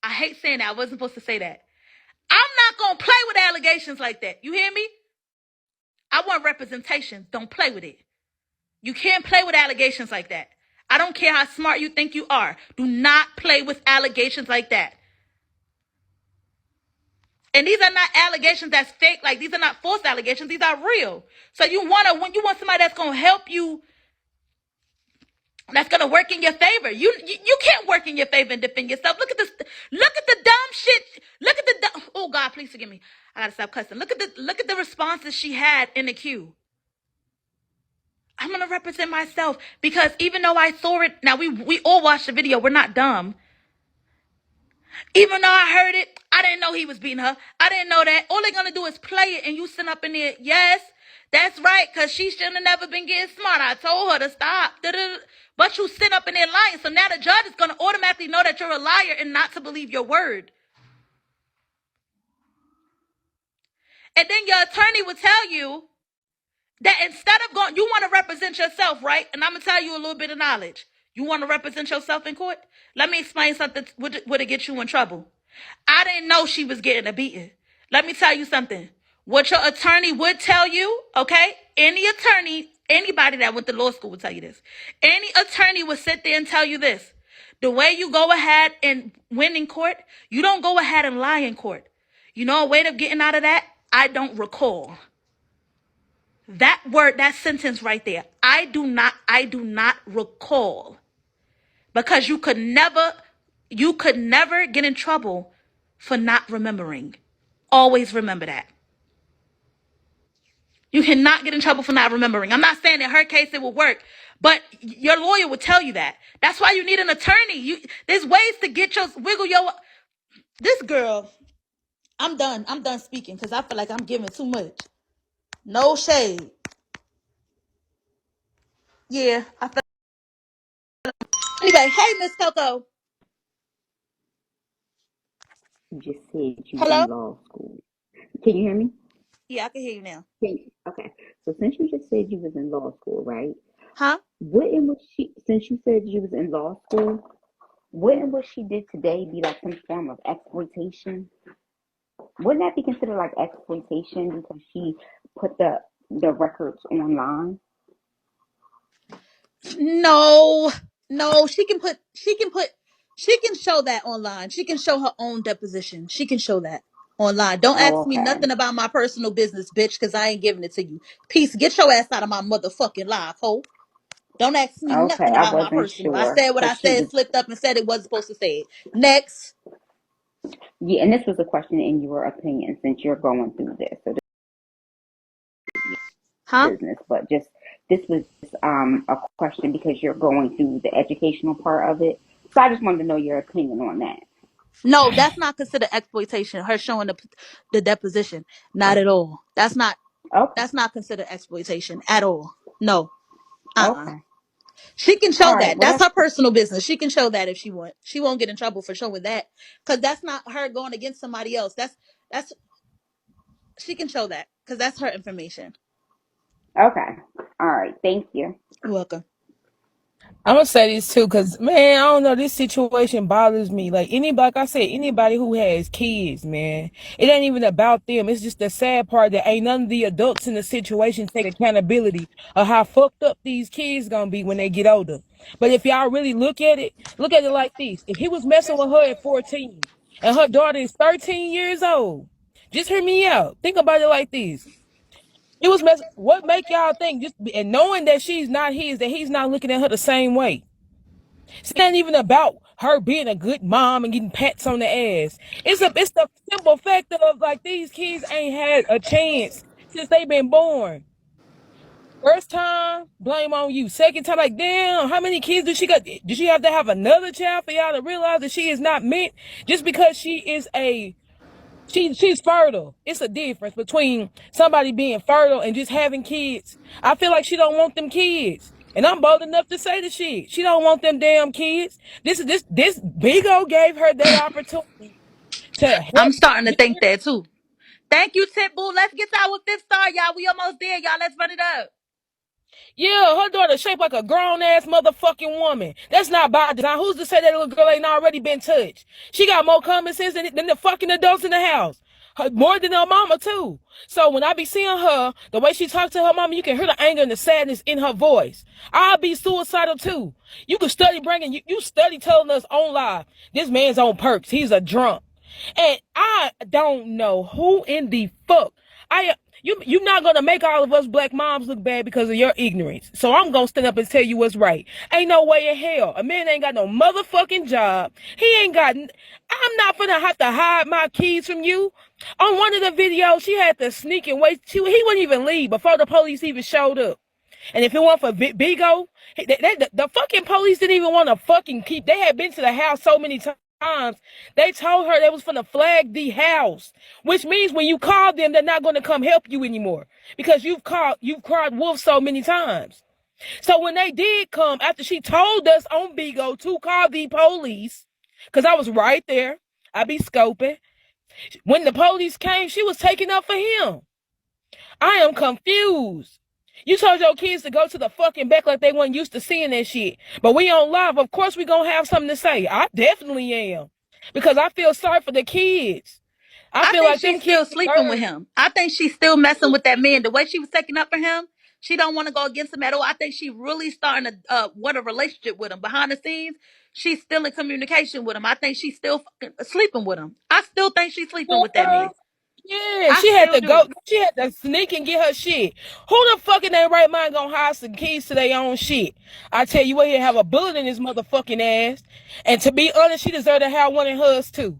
I hate saying that. I wasn't supposed to say that. I'm not going to play with allegations like that. You hear me? I want representation. Don't play with it. You can't play with allegations like that. I don't care how smart you think you are. Do not play with allegations like that. And these are not allegations that's fake. Like, these are not false allegations. These are real. So when you want somebody that's going to help you, that's going to work in your favor. You can't work in your favor and defend yourself. Look at this. Look at the dumb shit. Look at the oh God, please forgive me. I got to stop cussing. Look at the responses she had in the queue. I'm going to represent myself because even though I saw it, now we all watched the video. We're not dumb. Even though I heard it, I didn't know he was beating her. I didn't know that. All they're going to do is play it and you sit up in there. Yes, that's right, because she shouldn't have never been getting smart. I told her to stop. But you sit up in there lying. So now the judge is going to automatically know that you're a liar and not to believe your word. And then your attorney will tell you that instead of going, you want to represent yourself, right? And I'm going to tell you a little bit of knowledge. You want to represent yourself in court? Let me explain something. Would it get you in trouble? I didn't know she was getting a beating. Let me tell you something. What your attorney would tell you, okay? Any attorney, anybody that went to law school would tell you this. Any attorney would sit there and tell you this. The way you go ahead and win in court, you don't go ahead and lie in court. You know a way of getting out of that? I don't recall. That word, that sentence right there. I do not recall. Because you could never get in trouble for not remembering. Always remember that. You cannot get in trouble for not remembering. I'm not saying in her case it will work, but your lawyer would tell you that. That's why you need an attorney. There's ways to get your wiggle your. This girl, I'm done. I'm done speaking because I feel like I'm giving too much. No shade. Yeah, I feel. Anyway, hey Miss Coco. You just said you was Hello. in law school. Can you hear me? Yeah, I can hear you now. Okay. So since you just said you was in law school, right? Huh? Since you said you was in law school, wouldn't what she did today be like some form of exploitation? Wouldn't that be considered like exploitation because she put the records online? No, no. She can show that online. She can show her own deposition. She can show that online. Don't Oh, ask me okay. nothing about my personal business, bitch, because I ain't giving it to you. Peace. Get your ass out of my motherfucking life, ho. Don't ask me Okay, nothing I about my wasn't personal. I sure said what because I she said, was, slipped up and said it wasn't supposed to say it. Next. yeah, and this was a question in your opinion since you're going through this. So Huh? business, but just this was a question because you're going through the educational part of it. So I just wanted to know your opinion on that. No, that's not considered exploitation. Her showing the deposition. Not at all. Okay. That's not considered exploitation at all. No. Uh-uh. Okay. She can All show right. that. Well, That's that's her personal business. She can show that if she wants. She won't get in trouble for showing that because that's not her going against somebody else. That's she can show that because that's her information. okay. All right. Thank you. You're welcome. I'm gonna say this too, cause man, I don't know, this situation bothers me. Like I said, anybody who has kids, man, it ain't even about them. It's just the sad part that ain't none of the adults in the situation take accountability of how fucked up these kids gonna be when they get older. But if y'all really look at it like this: if he was messing with her at 14 and her daughter is 13 years old, just hear me out. Think about it like this: it was mess. What make y'all think just and knowing that she's not his, that he's not looking at her the same way? It's not even about her being a good mom and getting pats on the ass. It's the simple fact of like these kids ain't had a chance since they been born. First time, blame on you. Second time, like damn, how many kids do she got? Did she have to have another child for y'all to realize that she is not meant just because she is she's fertile. It's a difference between somebody being fertile and just having kids. I feel like she don't want them kids. And I'm bold enough to say the shit. She don't want them damn kids. This Big O gave her that opportunity to I'm help starting to get think that too. Thank you, Pitbull. Let's get to our fifth star, y'all. We almost there, y'all. Let's run it up. yeah, her daughter shaped like a grown ass motherfucking woman. That's not by design. Who's to say that little girl ain't already been touched? She got more common sense than the fucking adults in the house. More than her mama too. So when I be seeing her, the way she talks to her mama, you can hear the anger and the sadness in her voice. I'll be suicidal too. You can study bringing you study telling us on live. This man's on perks. He's a drunk. And I don't know who in the fuck you're not gonna make all of us black moms look bad because of your ignorance. So I'm gonna stand up and tell you what's right. Ain't no way in hell. A man ain't got no motherfucking job. He ain't got. I'm not gonna have to hide my keys from you. On one of the videos, she had to sneak and wait. He wouldn't even leave before the police even showed up. And if it weren't for Bigo, the fucking police didn't even want to fucking keep. They had been to the house so many times. They told her they was finna flag the house, which means when you call them, they're not going to come help you anymore because you've cried wolf so many times. So when they did come, after she told us on Bigo to call the police, because I was right there, I be scoping. When the police came, she was taking up for him. I am confused. You told your kids to go to the fucking back like they weren't used to seeing that shit. But we on live. Of course we gonna have something to say. I definitely am. Because I feel sorry for the kids. I I feel think like she's them kids still sleeping with deserve. him. I think she's still messing with that man. The way she was taking up for him, she don't want to go against him at all. I think she really starting to what a relationship with him behind the scenes. She's still in communication with him. I think she's still fucking sleeping with him. I still think she's sleeping with that man. Yeah, I she had still to go. do. She had to sneak and get her shit. Who the fuck in their right mind gonna hide some keys to their own shit? I tell you what, he'll have a bullet in his motherfucking ass. And to be honest, she deserved to have one in hers too.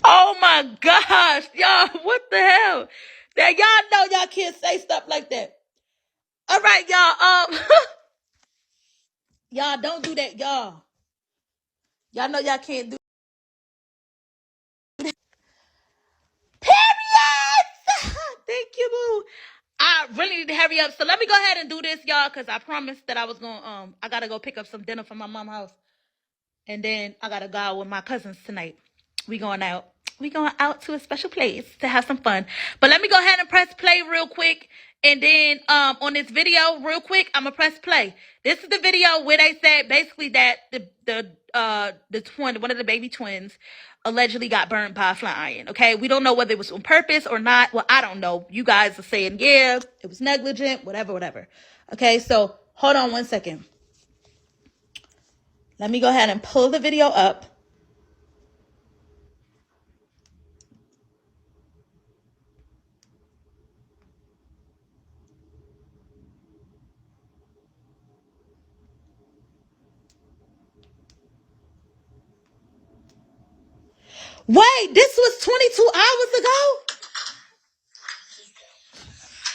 Oh my gosh, y'all, what the hell? Now y'all know y'all can't say stuff like that. All right, y'all. Y'all don't do that, y'all. Y'all know y'all can't do. Period. Thank you, boo. I really need to hurry up. So let me go ahead and do this, y'all, because I promised that I was gonna I gotta go pick up some dinner from my mom's house. And then I gotta go out with my cousins tonight. We going out. We going out to a special place to have some fun. But let me go ahead and press play real quick. And then on this video, real quick, I'm gonna press play. This is the video where they said basically that the twin, one of the baby twins, allegedly got burned by a flat iron. Okay, we don't know whether it was on purpose or not. Well, I don't know. You guys are saying yeah, it was negligent, whatever, whatever. Okay, so hold on one second. Let me go ahead and pull the video up. Wait, this was 22 hours ago?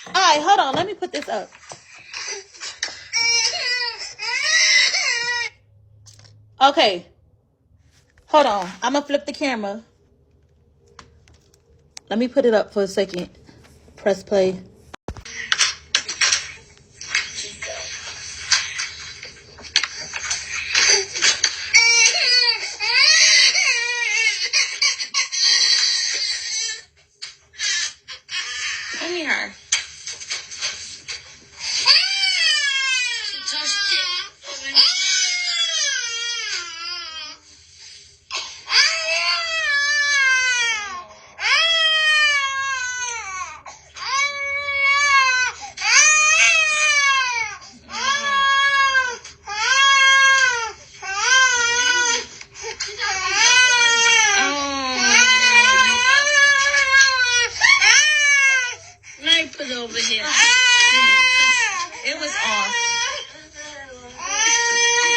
All right, hold on. Let me put this up. Okay. Hold on. I'm going to flip the camera. Let me put it up for a second. Press play. Give me her. Over here. It was off.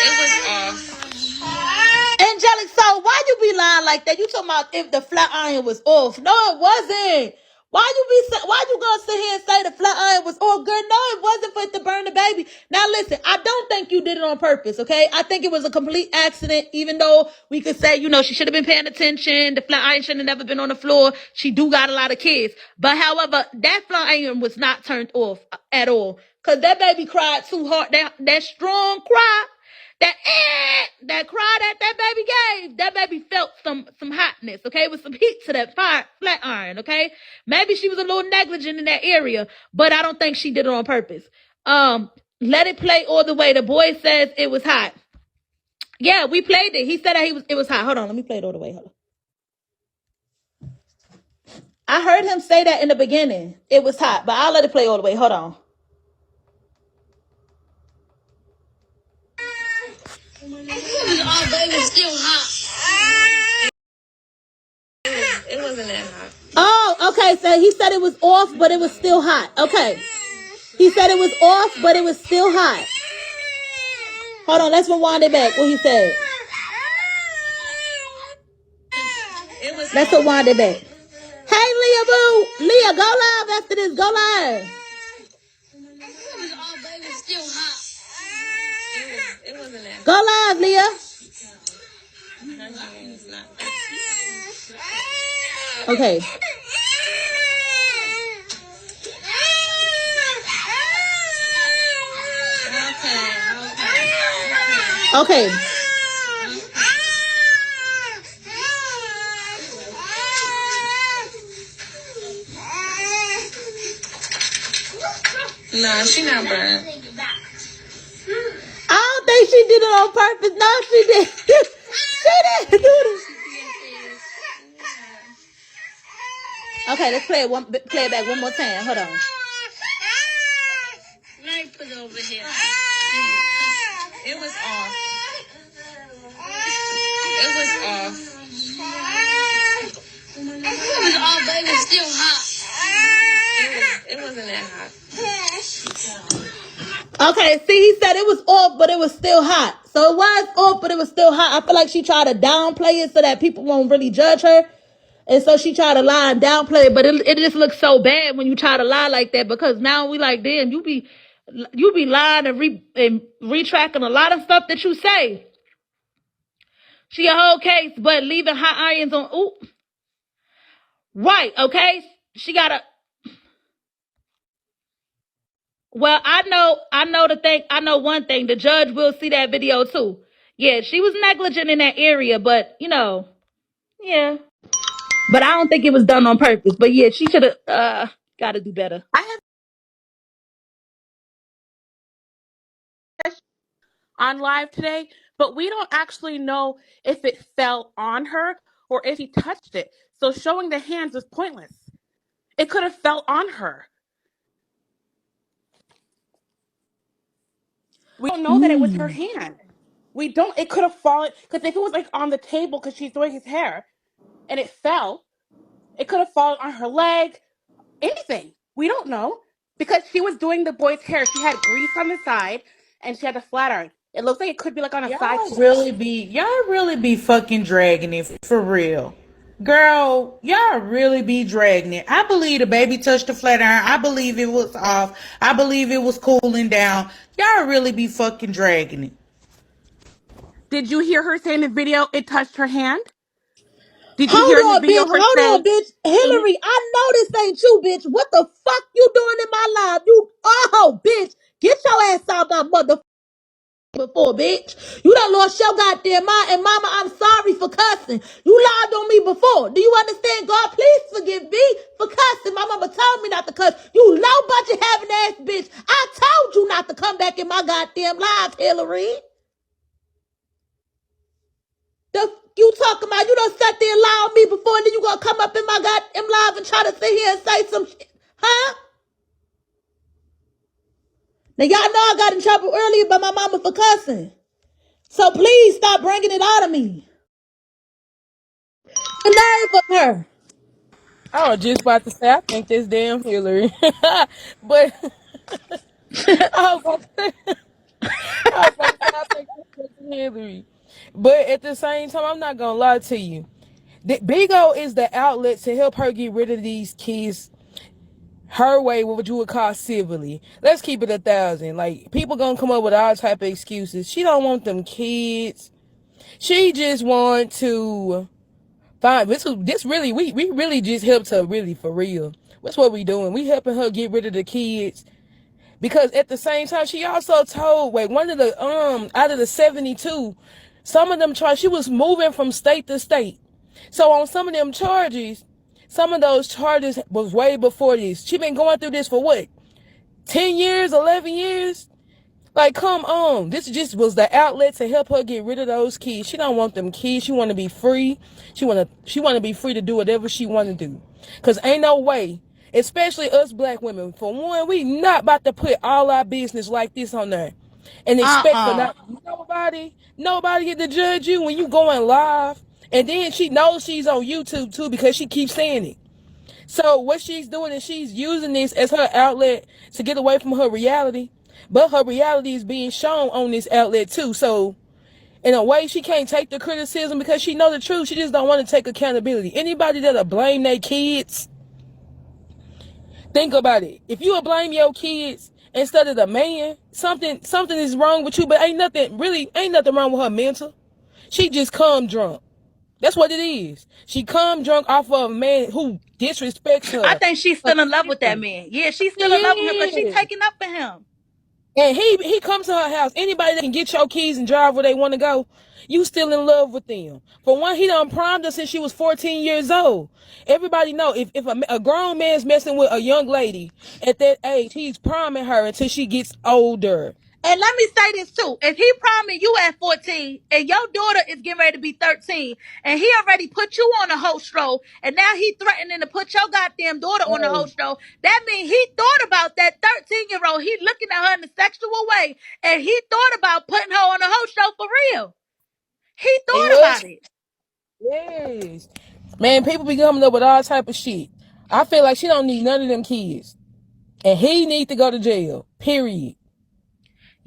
It was off. Angelic Soul, why you be lying like that? You talking about if the flat iron was off? No, it wasn't. Why you gonna sit here and say the flat iron was off? Girl, no, it wasn't for it to burn the baby. Now listen, I don't think you did it on purpose, okay? I think it was a complete accident, even though we could say, she should have been paying attention. The flat iron should have never been on the floor. She do got a lot of kids. But however, that flat iron was not turned off at all. Cause that baby cried too hard. That strong cry. That cry that baby gave, that baby felt some hotness, okay? With some heat to that flat iron, okay? Maybe she was a little negligent in that area, but I don't think she did it on purpose. Let it play all the way. The boy says it was hot. Yeah, we played it. He said that it was hot. Hold on, let me play it all the way. Hold on. I heard him say that in the beginning. It was hot, but I'll let it play all the way. Hold on. It was still hot. It wasn't that hot. Oh, okay. So he said it was off, but it was still hot. Okay. He said it was off, but it was still hot. Hold on. Let's rewind it back. What he said. Let's rewind it back. Hey, Leah, boo. Leah, go live after this. Go live. It was still hot. It wasn't that. Go live, Leah. Okay. Okay. No, she not burned. I don't think she did it on purpose. No, she did. She didn't do it. Okay, let's play it back one more time. Hold on. Let me put it over here. It was off. It was off. It was off, but it was still hot. It wasn't that hot. Okay, see, he said it was off, but it was still hot. So it was off, but it was still hot. I feel like she tried to downplay it so that people won't really judge her. And so she tried to lie and downplay it, but it just looks so bad when you try to lie like that, because now we like, damn, you be lying and retracting a lot of stuff that you say. She a whole case, but leaving hot irons on. Ooh, right? Okay, she got a. Well, I know one thing. The judge will see that video too. Yeah, she was negligent in that area, but yeah. But I don't think it was done on purpose. But yeah, she should have got to do better. I have on live today, but we don't actually know if it fell on her or if he touched it. So showing the hands is pointless. It could have fell on her. We don't know that it was her hand. We don't. It could have fallen, because if it was like on the table because she's doing his hair and it fell, it could have fallen on her leg. Anything. We don't know, because she was doing the boy's hair. She had grease on the side and she had a flat iron. It looks like it could be like on a side plate. Y'all really be fucking dragging it for real. Girl, y'all really be dragging it. I believe the baby touched the flat iron. I believe it was off. I believe it was cooling down. Y'all really be fucking dragging it. Did you hear her say in the video it touched her hand? Did you hear in the Hold on, video bitch. her Hold say on, bitch. it? Hillary, I know this ain't you, bitch. What the fuck you doing in my life? Bitch. Get your ass out my mother before, bitch. You done lost your goddamn mind. And mama, I'm sorry for cussing. You lied on me before. Do you understand? God, please forgive me for cussing. My mama told me not to cuss. You low budget having ass bitch. I told you not to come back in my goddamn live, Hillary. The you talking about? You done sat there and lie on me before, and then you gonna come up in my goddamn live and try to sit here and say some shit, huh? Now y'all know I got in trouble earlier by my mama for cussing. So please stop bringing it out of me. The nerve of her. I was just about to say, I think this damn Hillary. But I was about to say, I think this damn Hillary. But at the same time, I'm not gonna lie to you. Big O is the outlet to help her get rid of these kids her way, what you would call civilly. Let's keep it 1,000. Like, people gonna come up with all type of excuses. She don't want them kids. She just want to find this really we really just helped her, really, for real. That's what we doing. We helping her get rid of the kids. Because at the same time, she also told, wait, one of the out of the 72, some of them charges, she was moving from state to state. So on some of them charges, some of those charges was way before this. She been going through this for what? 10 years, 11 years? Like, come on. This just was the outlet to help her get rid of those kids. She don't want them kids. She want to be free. She want to be free to do whatever she want to do. Because ain't no way, especially us black women, for one, we not about to put all our business like this on there and expect for not nobody get to judge you when you going live. And then she knows she's on YouTube too, because she keeps saying it. So what she's doing is she's using this as her outlet to get away from her reality. But her reality is being shown on this outlet too. So in a way, she can't take the criticism because she knows the truth. She just don't want to take accountability. Anybody that'll blame their kids, think about it. If you will blame your kids instead of the man, something is wrong with you. But ain't nothing wrong with her mental. She just come drunk. That's what it is. She come drunk off of a man who disrespects I her. think she's still in love with that man. Yeah, she's still in love with him because she's Yeah. taking up for him. And he comes to her house. Anybody that can get your keys and drive where they want to go, you still in love with them. For one, he done primed her since she was 14 years old. Everybody know if a grown man's messing with a young lady at that age, he's priming her until she gets older. And let me say this too. If he promised you at 14 and your daughter is getting ready to be 13 and he already put you on a host roll and now he threatening to put your goddamn daughter on the Hey, host roll, that means he thought about that 13-year-old. He looking at her in a sexual way and he thought about putting her on a host roll for real. He it thought was, about it. yes. Man, people be coming up with all type of shit. I feel like she don't need none of them kids. And he need to go to jail. Period.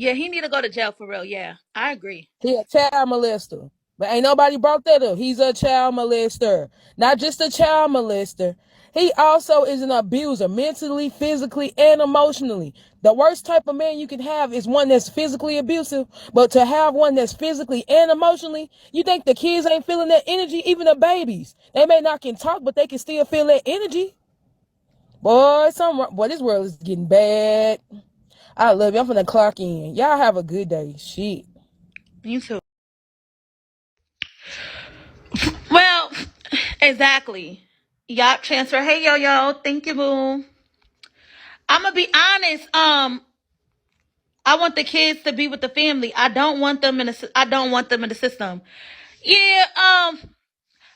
Yeah, he need to go to jail for real. Yeah, I agree. He a child molester. But ain't nobody brought that up. He's a child molester. Not just a child molester. He also is an abuser, mentally, physically, and emotionally. The worst type of man you can have is one that's physically abusive, but to have one that's physically and emotionally, you think the kids ain't feeling that energy? Even the babies. They may not can talk, but they can still feel that energy. Boy, this world is getting bad. I love you. I'm finna clock in. Y'all have a good day. Shit. You too. Well, exactly. Yacht transfer. Hey, yo. Thank you, boo. I'm gonna be honest. I want the kids to be with the family. I don't want them in the system. Yeah.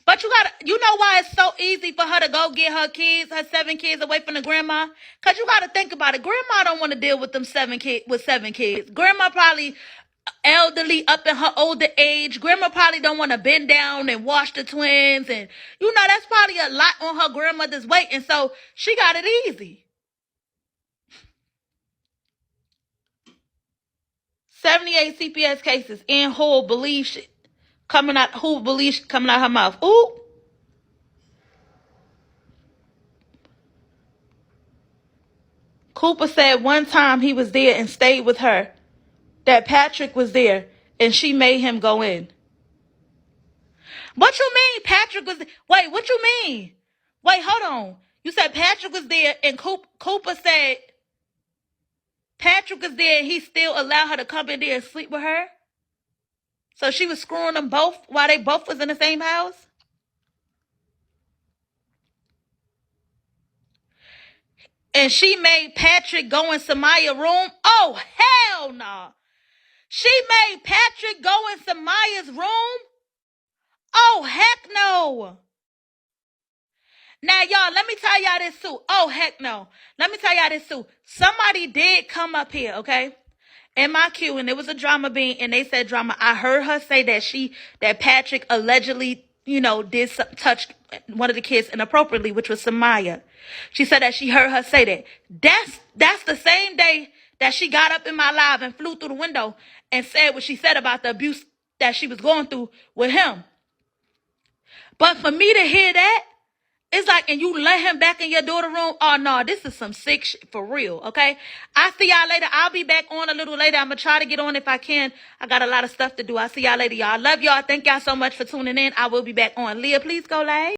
But you know why it's so easy for her to go get her 7 kids away from the grandma? Cause you gotta think about it. Grandma don't want to deal with them 7 kids. Grandma probably elderly, up in her older age. Grandma probably don't want to bend down and wash the twins, and that's probably a lot on her grandmother's weight, and so she got it easy. 78 CPS cases, and who believes coming out her mouth. Ooh. Cooper said one time he was there and stayed with her, that Patrick was there and she made him go in. What you mean Patrick was there? Wait, what you mean? Wait, hold on. You said Patrick was there and Cooper said Patrick was there and he still allowed her to come in there and sleep with her? So she was screwing them both while they both was in the same house? And she made Patrick go in Samaya's room? Oh, hell no. She made Patrick go in Samaya's room? Oh, heck no. Now, y'all, let me tell y'all this too. Oh, heck no. Let me tell y'all this too. Somebody did come up here, okay, in my queue, and it was a drama being, and they said, Drama, I heard her say that Patrick allegedly, did touch one of the kids inappropriately, which was Samaya. She said that she heard her say that. That's the same day that she got up in my live and flew through the window and said what she said about the abuse that she was going through with him. But for me to hear that, it's like, and you let him back in your daughter room? Oh, no, this is some sick shit for real, okay? I'll see y'all later. I'll be back on a little later. I'm going to try to get on if I can. I got a lot of stuff to do. I'll see y'all later, y'all. Love y'all. Thank y'all so much for tuning in. I will be back on. Leah, please go live.